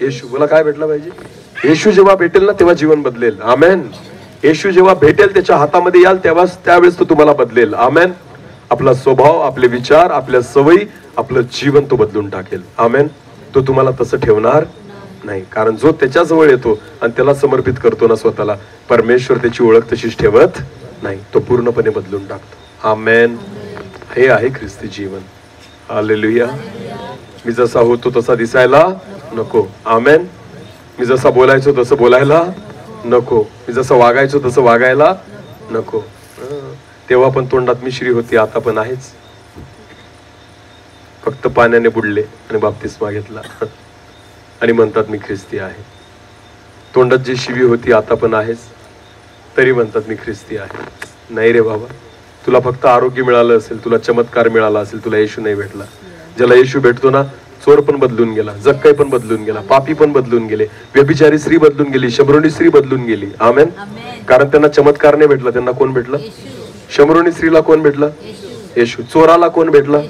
Speaker 2: येशू. बोला, काय भेटला पाहिजे? येशू जेव्हा भेटेल ना तेव्हा जीवन बदलेल. आमेन. येशू जेव्हा भेटेल, त्याच्या हातामध्ये याल, त्यावेळेस तो तुम्हाला बदलेल. आमेन. आपला स्वभाव, आपले विचार, आपल्या सवयी, आपलं जीवन तो बदलून टाकेल. आमेन. तो तुम्हाला तसं ठेवणार नाही, कारण जो त्याच्याजवळ येतो आणि त्याला समर्पित करतो ना स्वतःला, परमेश्वर त्याची ओळख तशीच ठेवत नाही, तो पूर्णपणे बदलून टाकतो. आमेन. हे आहे ख्रिस्ती जीवन. हालेलुया. मी जसा होतो तसा दिसायला नको. आमेन. मी जसा बोलायचो तसं बोलायला नको. मी जसं वागायचो तसं वागायला नको. तेव्हा पण तोंडात मिश्री होती, आता पण आहेच. फक्त पाण्याने बुडले आणि बाप्तिस्मा घेतला आणि म्हणतात मी ख्रिस्ती आहे. तोंडात जी शिवी होती आता पण आहेच, तरी म्हणतात मी ख्रिस्ती आहे. नाही रे बाबा, तुला फक्त आरोग्य मिळालं असेल, तुला चमत्कार मिळाला असेल, तुला येशू नाही भेटला. ज्याला येशू भेटतो ना, चोर पण बदलून गेला, जक्कई पण बदलून गेला, पापी पण बदलून गेले, व्यभिचारी स्त्री बदलून गेली, शमरोनी स्त्री बदलून गेली. आमेन. कारण त्यांना चमत्कार नाही भेटला. त्यांना कोण भेटलं? शमरोनी स्त्रीला कोण भेटलं? येशू. चोराला कोण भेटलं?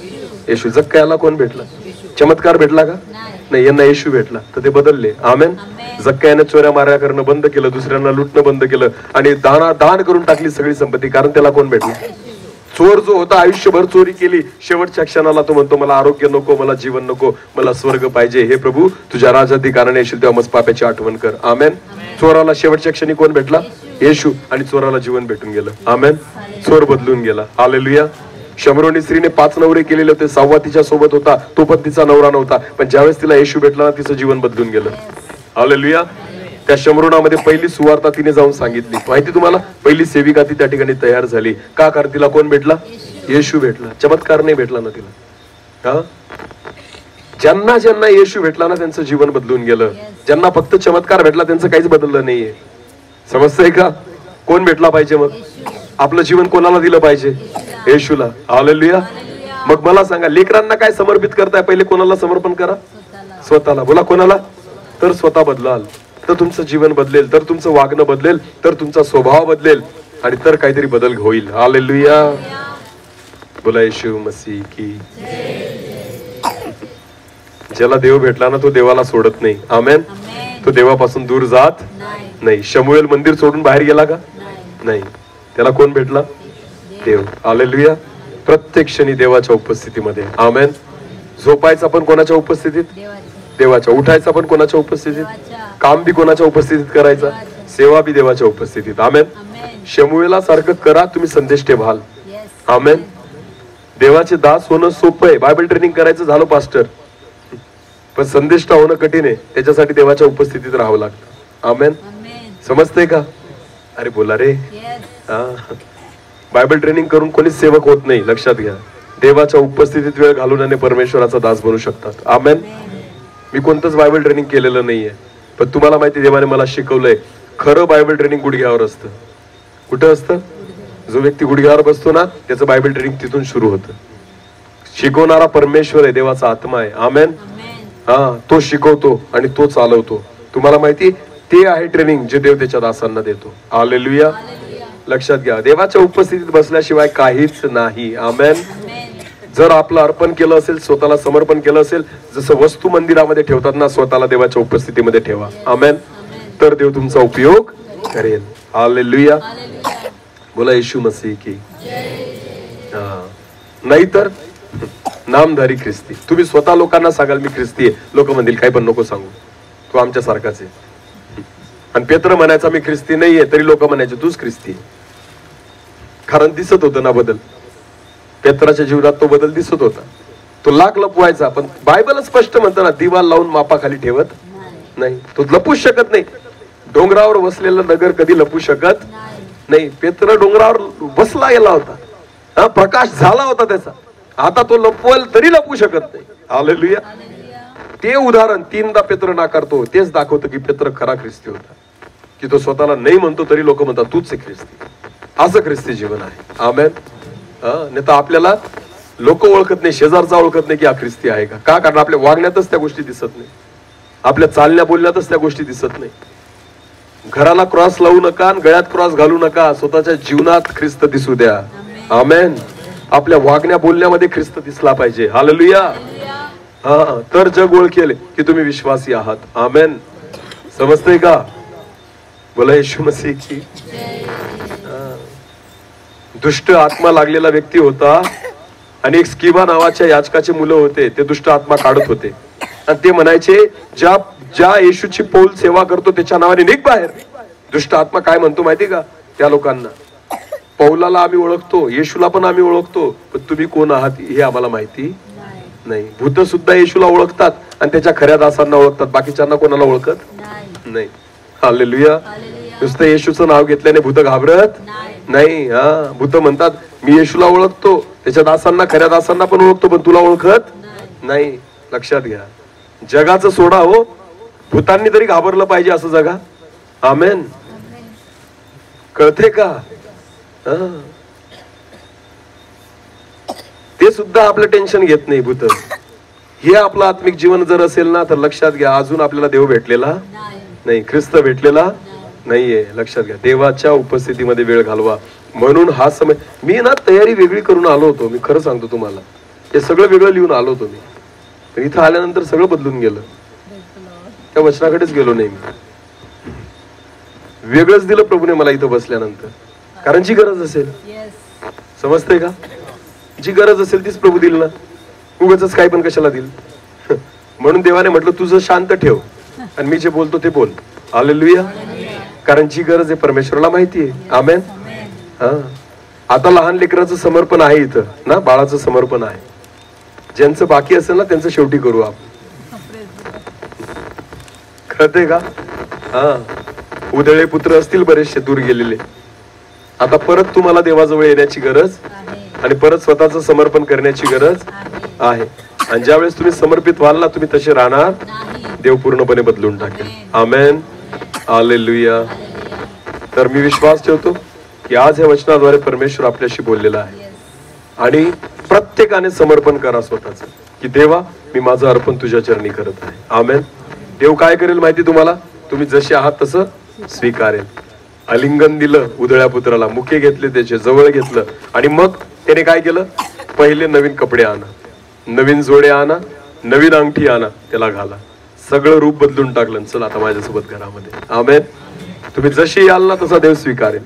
Speaker 2: येशू. जक्कयाला कोण भेटलं? चमत्कार भेटला का? नाही, यांना येशू भेटला, तर ते बदलले. आमेन. जक्कयाने चोऱ्या माऱ्या करणं बंद केलं, दुसऱ्यांना लुटणं बंद केलं आणि दान करून टाकली सगळी संपत्ती, कारण त्याला कोण भेटलं? चोर जो होता, आयुष्यभर चोरी केली, शेवटच्या क्षणाला तो म्हणतो मला आरोग्य नको, मला जीवन नको, मला स्वर्ग पाहिजे. हे प्रभू, तुझ्या राजाधिकाराने येशील तेव्हा मस्त पाप्याची आठवण कर. आमेन. चोराला शेवटच्या क्षणी कोण भेटला? येशू. आणि चोराला जीवन भेटून गेलं. आमेन. चोर बदलून गेला. हालेलुया. शमरोनी स्त्रीने 5 नवरे केलेले होते, 6वा तिच्या सोबत होता, तो पण तिचा नवरा नव्हता, पण ज्यावेळेस तिला येशू भेटला ना, तिचं जीवन बदलून गेलं. हालेलुया. त्या शमरोनामध्ये पहिली सुवार्ता तिने जाऊन सांगितली. माहिती तुम्हाला, पहिली सेविका ती त्या ठिकाणी तयार झाली. का? कारण तिला कोण भेटला? येशू भेटला. चमत्कार नाही भेटला ना तिला. हा, ज्यांना ज्यांना येशू भेटला ना, त्यांचं जीवन बदलून गेलं. ज्यांना फक्त चमत्कार भेटला त्यांचं काहीच बदललं नाहीये. समजतंय का? कोण भेटला पाहिजे मग? आपलं जीवन कोणाला दिलं पाहिजे? येशूला. हालेलुया. मग मला सांगा, लेकरांना काय समर्पित करताय? पहिले कोणाला समर्पण करा? स्वतःला. बोला कोणाला? तर स्वतः बदलाल, तर तुमचं जीवन बदलेल, तर तुमचं वागणं बदलेल, तर तुमचा स्वभाव बदलेल आणि तर काहीतरी बदल होईल. हालेलुया. बोला येशू मसीह की. ज्याला देव भेटला ना, तो देवाला सोडत नाही. आमेन. तो देवापासून दूर जात नाही. शमूएल मंदिर सोडून बाहेर गेला का? नाही. त्याला कोण भेटला? देव. हालेलुया. प्रत्येक क्षणी देवाच्या उपस्थितीमध्ये. आमेन. झोपायचा पण कोणाच्या उपस्थितीत? देवाच्या. उठायचा पण कोणाच्या उपस्थितीत? काम बी कोणाच्या उपस्थितीत करायचा? सेवा बी देवाच्या उपस्थितीत. आमेन. शमूएला सारखं करा, तुम्ही संदेश ठेवाल. आमेन. देवाचे दास होणं सोपं आहे. बायबल ट्रेनिंग करायचं झालं पास्टर, पण संदेष्टा होणं कठीण आहे. त्याच्यासाठी देवाच्या उपस्थितीत राहावं लागतं. आमेन. समजतंय का? अरे बोला रे. बायबल ट्रेनिंग करून कोणीच सेवक होत नाही, लक्षात घ्या. देवाच्या उपस्थितीत वेळ घालून परमेश्वराचा दास बनू शकतात. आमेन. मी कोणतंच बायबल ट्रेनिंग केलेलं नाहीये, पण तुम्हाला माहिती, देवाने मला शिकवलंय, खरं बायबल ट्रेनिंग गुडघ्यावर असतं. कुठं असतं? जो व्यक्ती गुडघ्यावर बसतो ना, त्याचं बायबल ट्रेनिंग तिथून सुरू होतं. शिकवणारा परमेश्वर आहे, देवाचा आत्मा आहे. आमेन. हा, तो शिकवतो आणि तो चालवतो. तुम्हाला माहिती, ते आहे ट्रेनिंग जे देव त्याच्या दासांना देतो. हालेलुया. लक्षात घ्या, देवाच्या उपस्थितीत बसल्याशिवाय काहीच नाही. आमेन. जर आपलं अर्पण केलं असेल, स्वतःला समर्पण केलं असेल, जसं वस्तू मंदिरामध्ये ठेवतात ना, स्वतःला देवाच्या उपस्थितीमध्ये ठेवा. आमेन. तर देव तुमचा उपयोग करेल. हालेलुया. बोला येशू मसीह की. नाहीतर नामधारी ख्रिस्ती. तुम्ही स्वतः लोकांना सांगाल मी ख्रिस्ती आहे, लोक म्हणतील काही पण नको सांगू, तू आमच्या सारखाच आहे. आणि पेत्र म्हणायचा मी ख्रिस्ती नाहीये, तरी लोक म्हणायचे तूच ख्रिस्ती. कारण दिसत होतं ना बदल. पेत्राच्या जीवनात तो बदल दिसत होता. तो लाख लपवायचा, पण बायबल स्पष्ट म्हणतं ना, दिवा लावून मापाखाली ठेवत नाही. तो लपूच शकत नाही. डोंगरावर बसलेलं नगर कधी लपू शकत नाही. पेत्र डोंगरावर बसला गेला होता, हा, प्रकाश झाला होता त्याचा. आता तो लपवल तरी लपू शकत नाही. हालेलुया. ते उदाहरण 3दा पेत्र नाकारतो, तेच दाखवतं की पेत्र खरा ख्रिस्ती होता. की तो स्वतःला नाही म्हणतो तरी लोक म्हणतात तूच आहे ख्रिस्ती. असं ख्रिस्ती जीवन आहे. आमेन. नाही तर आपल्याला लोक ओळखत नाही, शेजारचा ओळखत नाही की हा ख्रिस्ती आहे का? कारण आपल्या वागण्यातच त्या गोष्टी दिसत नाही, आपल्या चालण्या बोलण्यातच त्या गोष्टी दिसत नाही. घराला क्रॉस लावू नका, गळ्यात क्रॉस घालू नका. स्वतःच्या जीवनात ख्रिस्त दिसू द्या. आमेन. आपल्या वागण्या बोलण्यामध्ये ख्रिस्त दिसला पाहिजे. हालेलुया. हा, तर जग ओळखेल की तुम्ही विश्वासी आहात. आमेन. समजतंय का? बोला येशू मसीह की. दुष्ट आत्मा लागलेला व्यक्ती होता आणि एक स्किबा नावाच्या याचकाचे मुलं होते, ते दुष्ट आत्मा काढत होते आणि ते म्हणायचे, ज्या ज्या येशूची पौल सेवा करतो त्याच्या नावाने निघ बाहेर. दुष्ट आत्मा काय म्हणतो माहिती का त्या लोकांना, पौलाला आम्ही ओळखतो, येशूला पण आम्ही ओळखतो, पण तुम्ही कोण आहात हे आम्हाला माहिती नाही. भूत सुद्धा येशूला ओळखतात आणि त्याच्या खऱ्या दासांना ओळखतात, बाकीच्यांना कोणाला ओळखत नाही. हालेलुया. नुसतं येशूचं नाव घेतल्याने भूत घाबरत नाही. हा, भूत म्हणतात मी येशूला ओळखतो, त्याच्या दासांना खऱ्या दासांना पण ओळखतो, पण तुला ओळखत नाही. लक्षात घ्या, जगाचं सोडा हो, भूतांनी तरी घाबरलं पाहिजे असं जगा. आमेन. कळते का? ते सुद्धा आपलं टेन्शन घेत नाही भूत. हे आपलं आत्मिक जीवन जर असेल ना तर लक्षात घ्या, अजून आपल्याला देव भेटलेला नाही, ख्रिस्त भेटलेला नाहीये. लक्षात घ्या, देवाच्या उपस्थितीमध्ये वेळ घालवा. म्हणून हा समय मी ना तयारी वेगळी करून आलो होतो, मी खरं सांगतो तुम्हाला, हे सगळं वेगळं लिहून आलो होतो मी, पण इथं आल्यानंतर सगळं बदलून गेलं. त्या वचनाकडेच गेलो नाही मी, वेगळंच दिलं प्रभूने मला इथं बसल्यानंतर. कारण जी गरज असेल, समजतंय का, जी गरज असेल तीच प्रभू दिल ना, उगाच काय पण कशाला दिल. म्हणून देवाने म्हटलं तुझं शांत ठेव आणि मी जे बोलतो ते बोल. हालेलुया. कारण जी गरज आहे परमेश्वराला माहिती आहे. आमेन. हा, आता लहान लेकराचं समर्पण आहे इथं ना, बाळाचं समर्पण आहे. ज्यांचं बाकी असेल ना त्यांचं शेवटी करू आपण. कळतंय का? हा, उदळे पुत्र असतील बरेचसे दूर गेलेले, आता परत तुम्हाला देवाजवळ येण्याची गरज आणि परत स्वतःचं समर्पण करण्याची गरज आहे. आणि ज्यावेळेस तुम्ही समर्पित व्हाल ना, तुम्ही तसे राहणार, देव पूर्णपणे बदलून टाकेल. आमेन. हालेलुया. तर मी विश्वास ठेवतो की आज या वचनाद्वारे परमेश्वर आपल्याशी बोललेला आहे आणि प्रत्येकाने समर्पण करा स्वतःच, की देवा मी माझं अर्पण तुझ्या चरणी करत आहे. आमेन. देव काय करेल माहिती तुम्हाला, तुम्ही जसे आहात तसं स्वीकारेल. आलिंगन दिलं उधळ्या पुत्राला, मुके घेतले, त्याचे जवळ घेतलं आणि मग त्याने काय केलं, पहिले नवीन कपडे आणा, नवीन जोडे आणा, नवीन अंगठी आणा, त्याला घाला. सगळं रूप बदलून टाकलं. चल आता माझ्यासोबत घरामध्ये. आमेन. तुम्ही जशी याल ना तसा देव स्वीकारेल.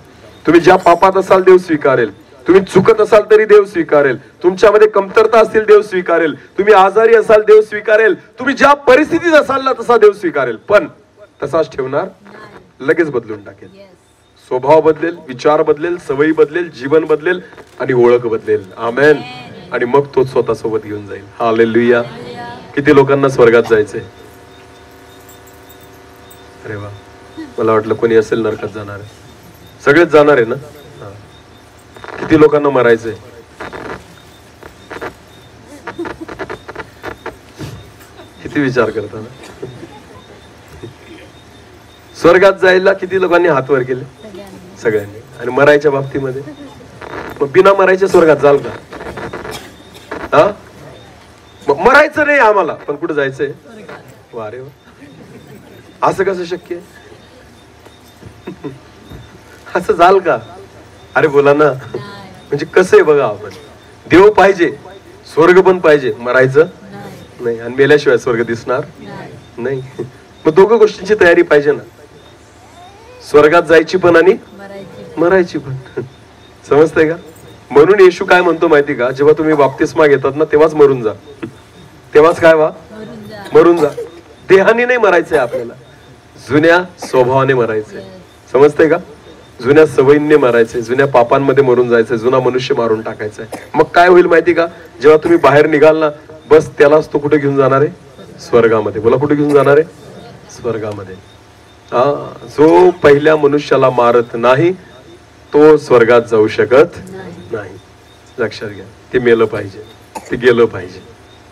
Speaker 2: तुम्ही ज्या पापात असाल देव स्वीकारेल. तुम्ही चुकत असाल तरी देव स्वीकारेल. तुमच्यामध्ये कमतरता असतील देव स्वीकारेल. तुम्ही आजारी असाल देव स्वीकारेल. तुम्ही ज्या परिस्थितीत असाल ना तसा देव स्वीकारेल. पण तसाच ठेवणार, लगेच बदलून टाकेल. स्वभाव बदलेल, विचार बदलेल, सवयी बदलेल, जीवन बदलेल आणि ओळख बदलेल. आमेन. आणि मग तो स्वतः सोबत घेऊन जाईल. हालेलुया. किती लोकांना स्वर्गात जायचंय? अरे वा, मला वाटलं कोणी असेल नरकात जाणार आहे. सगळेच जाणार आहे ना? किती लोकांना मरायचंय? किती विचार करता ना? स्वर्गात जायला किती लोकांनी हात वर केले? सगळ्यांनी. आणि मरायच्या बाबतीमध्ये मग बिना मरायच्या स्वर्गात जाल का? हा, मग मरायचं नाही आम्हाला, पण कुठे जायचंय? वा रे वा, असं कसं शक्य आहे? असं जाल का? अरे बोला ना. म्हणजे कसं आहे बघा, आपण देव पाहिजे, स्वर्ग पण पाहिजे, मरायचं नाही आणि मेल्याशिवाय स्वर्ग दिसणार नाही. मग दोघं गोष्टींची तयारी पाहिजे ना, स्वर्गात जायची पण आणि मरायची पण. समजतंय का? म्हणून येशू काय म्हणतो माहिती का, जेव्हा तुम्ही बाप्तिस्मा घेतात ना तेव्हाच मरून जा. तेव्हाच काय व्हा? मरून जा. देहाने नाही मरायचंय आपल्याला, जुन्या स्वभावाने मरायचंय. समजतंय का? जुन्या सवयींनी मरायचंय, जुन्या पापांमध्ये मरून जायचंय, जुना मनुष्य मारून टाकायचाय. मग काय होईल माहिती का, जेव्हा तुम्ही बाहेर निघाल ना, बस त्यालाच तो कुठे घेऊन जाणार आहे? स्वर्गामध्ये. बोला, कुठे घेऊन जाणार आहे? स्वर्गामध्ये. जो पहिल्या मनुष्याला मारत नाही तो स्वर्गात जाऊ शकत नाही. लक्षात घ्या, ते मेलं पाहिजे, ते गेलं पाहिजे.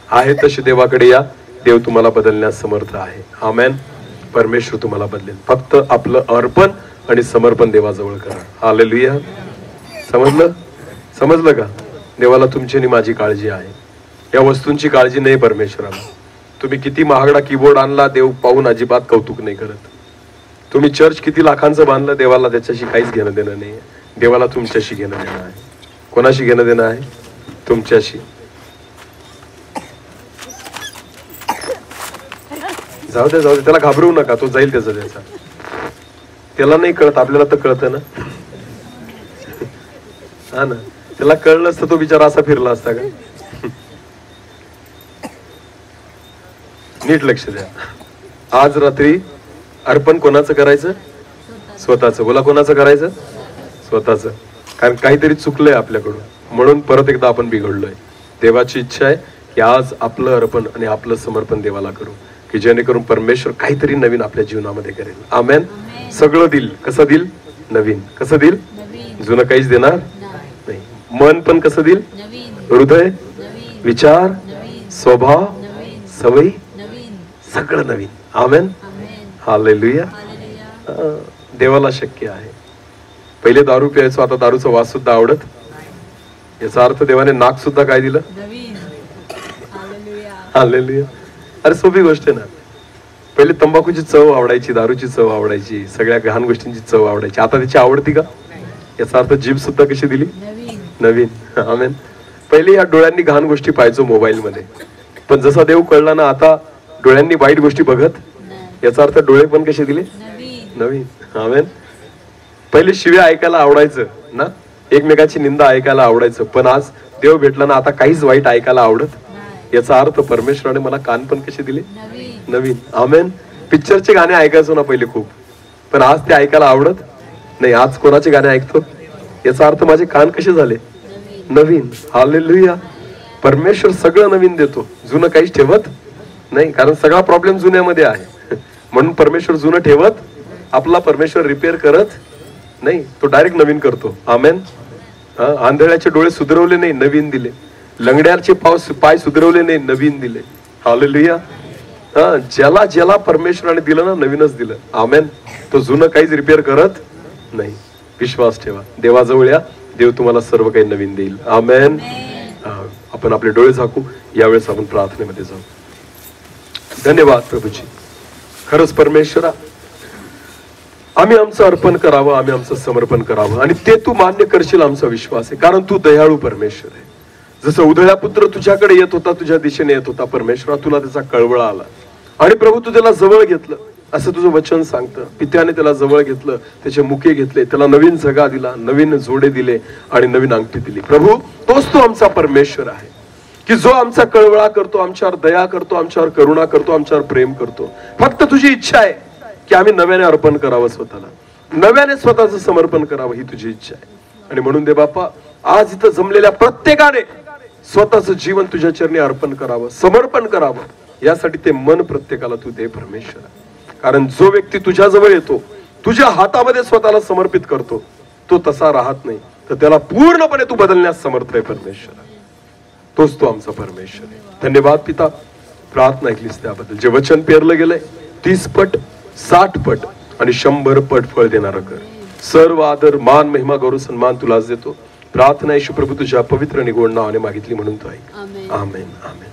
Speaker 2: आहे तशी देवाकडे या, देव तुम्हाला बदलण्यास समर्थ आहे. आमेन. परमेश्वर तुम्हाला बदलेल. फक्त आपलं अर्पण आणि समर्पण देवाजवळ करा. हालेलुया. समजलं? समजलं का? देवाला तुमची आणि माझी काळजी आहे, या वस्तूंची काळजी नाही परमेश्वराला. तुम्ही किती महागडा कीबोर्ड आणला, देव पाहून अजिबात कौतुक नाही करत. तुम्ही चर्च किती लाखांचं बांधलं, देवाला त्याच्याशी काहीच घेणं देणं नाही. देवाला तुमच्याशी घेणं देणं आहे. कोणाशी घेणं देणं आहे? तुमच्याशी. जाऊ दे जाऊ दे, त्याला घाबरवू नका, तो जाईल त्याचा. त्याला नाही कळत, आपल्याला तर कळतं ना. हा ना, त्याला कळलं असतं तो बिचारा असा फिरला असता का? नीट लक्ष द्या. आज रात्री अर्पण कोणाचं करायचं? स्वतःचं. बोला, कोणाचं करायचं? स्वतःचं. कारण काहीतरी चुकलंय आपल्याकडून, म्हणून परत एकदा आपण बिघडलोय. देवाची इच्छा आहे की आज आपलं अर्पण आणि आपलं समर्पण देवाला करू, की जेणेकरून परमेश्वर काहीतरी नवीन आपल्या जीवनामध्ये करेल. आमेन. सगळं देईल. कसं देईल? नवीन. कसं देईल? जुनं काहीच देणार नाही. मन पण कसं देईल? हृदय, विचार, स्वभाव, सवयी सगळं नवीन. आमेन. हालेलुया. देवाला शक्य आहे. पहिले दारू प्यायचो, आता दारूचा वास सुद्धा आवडत. याचा अर्थ देवाने नाक सुद्धा काय दिलं? हालेलुया. अरे सोपी गोष्ट आहे ना. पहिले तंबाखूची चव आवडायची, दारूची चव आवडायची, सगळ्या घाण गोष्टींची चव आवडायची. आता त्याची आवडती का? याचा अर्थ जीभ सुद्धा कशी दिली? नवीन. आमेन. पहिले या डोळ्यांनी घाण गोष्टी पाहायचो मोबाईल मध्ये, पण जसा देव कळला ना, आता डोळ्यांनी वाईट गोष्टी बघत. याचा अर्थ डोळे पण कसे दिले? नवीन. आमेन. पहिले शिव्या ऐकायला आवडायचं ना, एकमेकाची निंदा ऐकायला आवडायचं, पण आज देव भेटला ना, आता काहीच वाईट ऐकायला आवडत. याचा अर्थ परमेश्वराने मला कान पण कसे दिले? नवीन. आमेन. पिक्चरचे गाणे ऐकायचो ना पहिले खूप, पण आज ते ऐकायला आवडत नाही. आज कोणाचे गाणे ऐकतो? याचा अर्थ माझे कान कसे झाले? नवीन. हालेलुया. परमेश्वर सगळं नवीन देतो, जुनं काहीच ठेवत नाही. कारण सगळा प्रॉब्लेम जुन्यामध्ये आहे, म्हणून परमेश्वर जुनं ठेवत, आपला परमेश्वर रिपेअर करत नाही, तो डायरेक्ट नवीन करतो. आमेन. आंधळ्याचे डोळे सुधरवले नाही, नवीन दिले. लंगड्याचे पाय सुधरवले नाही, नवीन दिले. हालेलुया. ज्याला ज्याला परमेश्वराने दिलं ना, नवीनच दिलं. आमेन. तो जुनं काहीच रिपेअर करत नाही. विश्वास ठेवा, देवाजवळ या, देव तुम्हाला सर्व काही नवीन देईल. आमेन. आपण आपले डोळे झाकू. यावेळेस आपण प्रार्थनेमध्ये जाऊ. धन्यवाद प्रभूजी. खरंच परमेश्वरा, आम्ही आमचं अर्पण करावं, आम्ही आमचं समर्पण करावं, आणि ते तू मान्य करशील आमचा विश्वास आहे. कारण तू दयाळू परमेश्वर आहे. जसं उधळ्या पुत्र तुझ्याकडे येत होता, तुझ्या दिशेने येत होता, परमेश्वरा तुला त्याचा कळवळा आला, आणि प्रभू तू त्याला जवळ घेतलं, असं तुझं वचन सांगतं. पित्याने त्याला जवळ घेतलं, त्याचे मुके घेतले, त्याला नवीन जगा दिला, नवीन जोडे दिले आणि नवीन अंगठी दिली. प्रभू तोच तो आमचा परमेश्वर आहे, की जो आमचा कळवळा करतो, आमच्यावर दया करतो, आमच्यावर करुणा करतो, आमच्यावर प्रेम करतो. फक्त तुझी इच्छा आहे की आम्ही नव्याने अर्पण करावं, स्वतःला नव्याने स्वतःचं समर्पण करावं, ही तुझी इच्छा आहे. आणि म्हणून दे बाप्पा, आज इथं जमलेल्या प्रत्येकाने स्वतःचं जीवन तुझ्या चरणी अर्पण करावं, समर्पण करावं. यासाठी ते मन प्रत्येकाला तू दे परमेश्वर. कारण जो व्यक्ती तुझ्याजवळ येतो, तुझ्या हातामध्ये स्वतःला समर्पित करतो, तो तसा राहत नाही, तर त्याला पूर्णपणे तू बदलण्यास समर्थ आहे परमेश्वर. तोच तो आमचा परमेश्वर आहे. धन्यवाद पिता, प्रार्थना ऐकलीस त्याबद्दल. जे वचन पेरलं गेलंय 30 पट, 60 पट आणि 100 पट फळ देणारं कर. सर्व आदर, मान, महिमा, गौरव, सन्मान तुलाच देतो. प्रार्थना येशू प्रभू तुझ्या पवित्र निगोड नावाने मागितली म्हणून तो ऐक. आमेन. आमेन.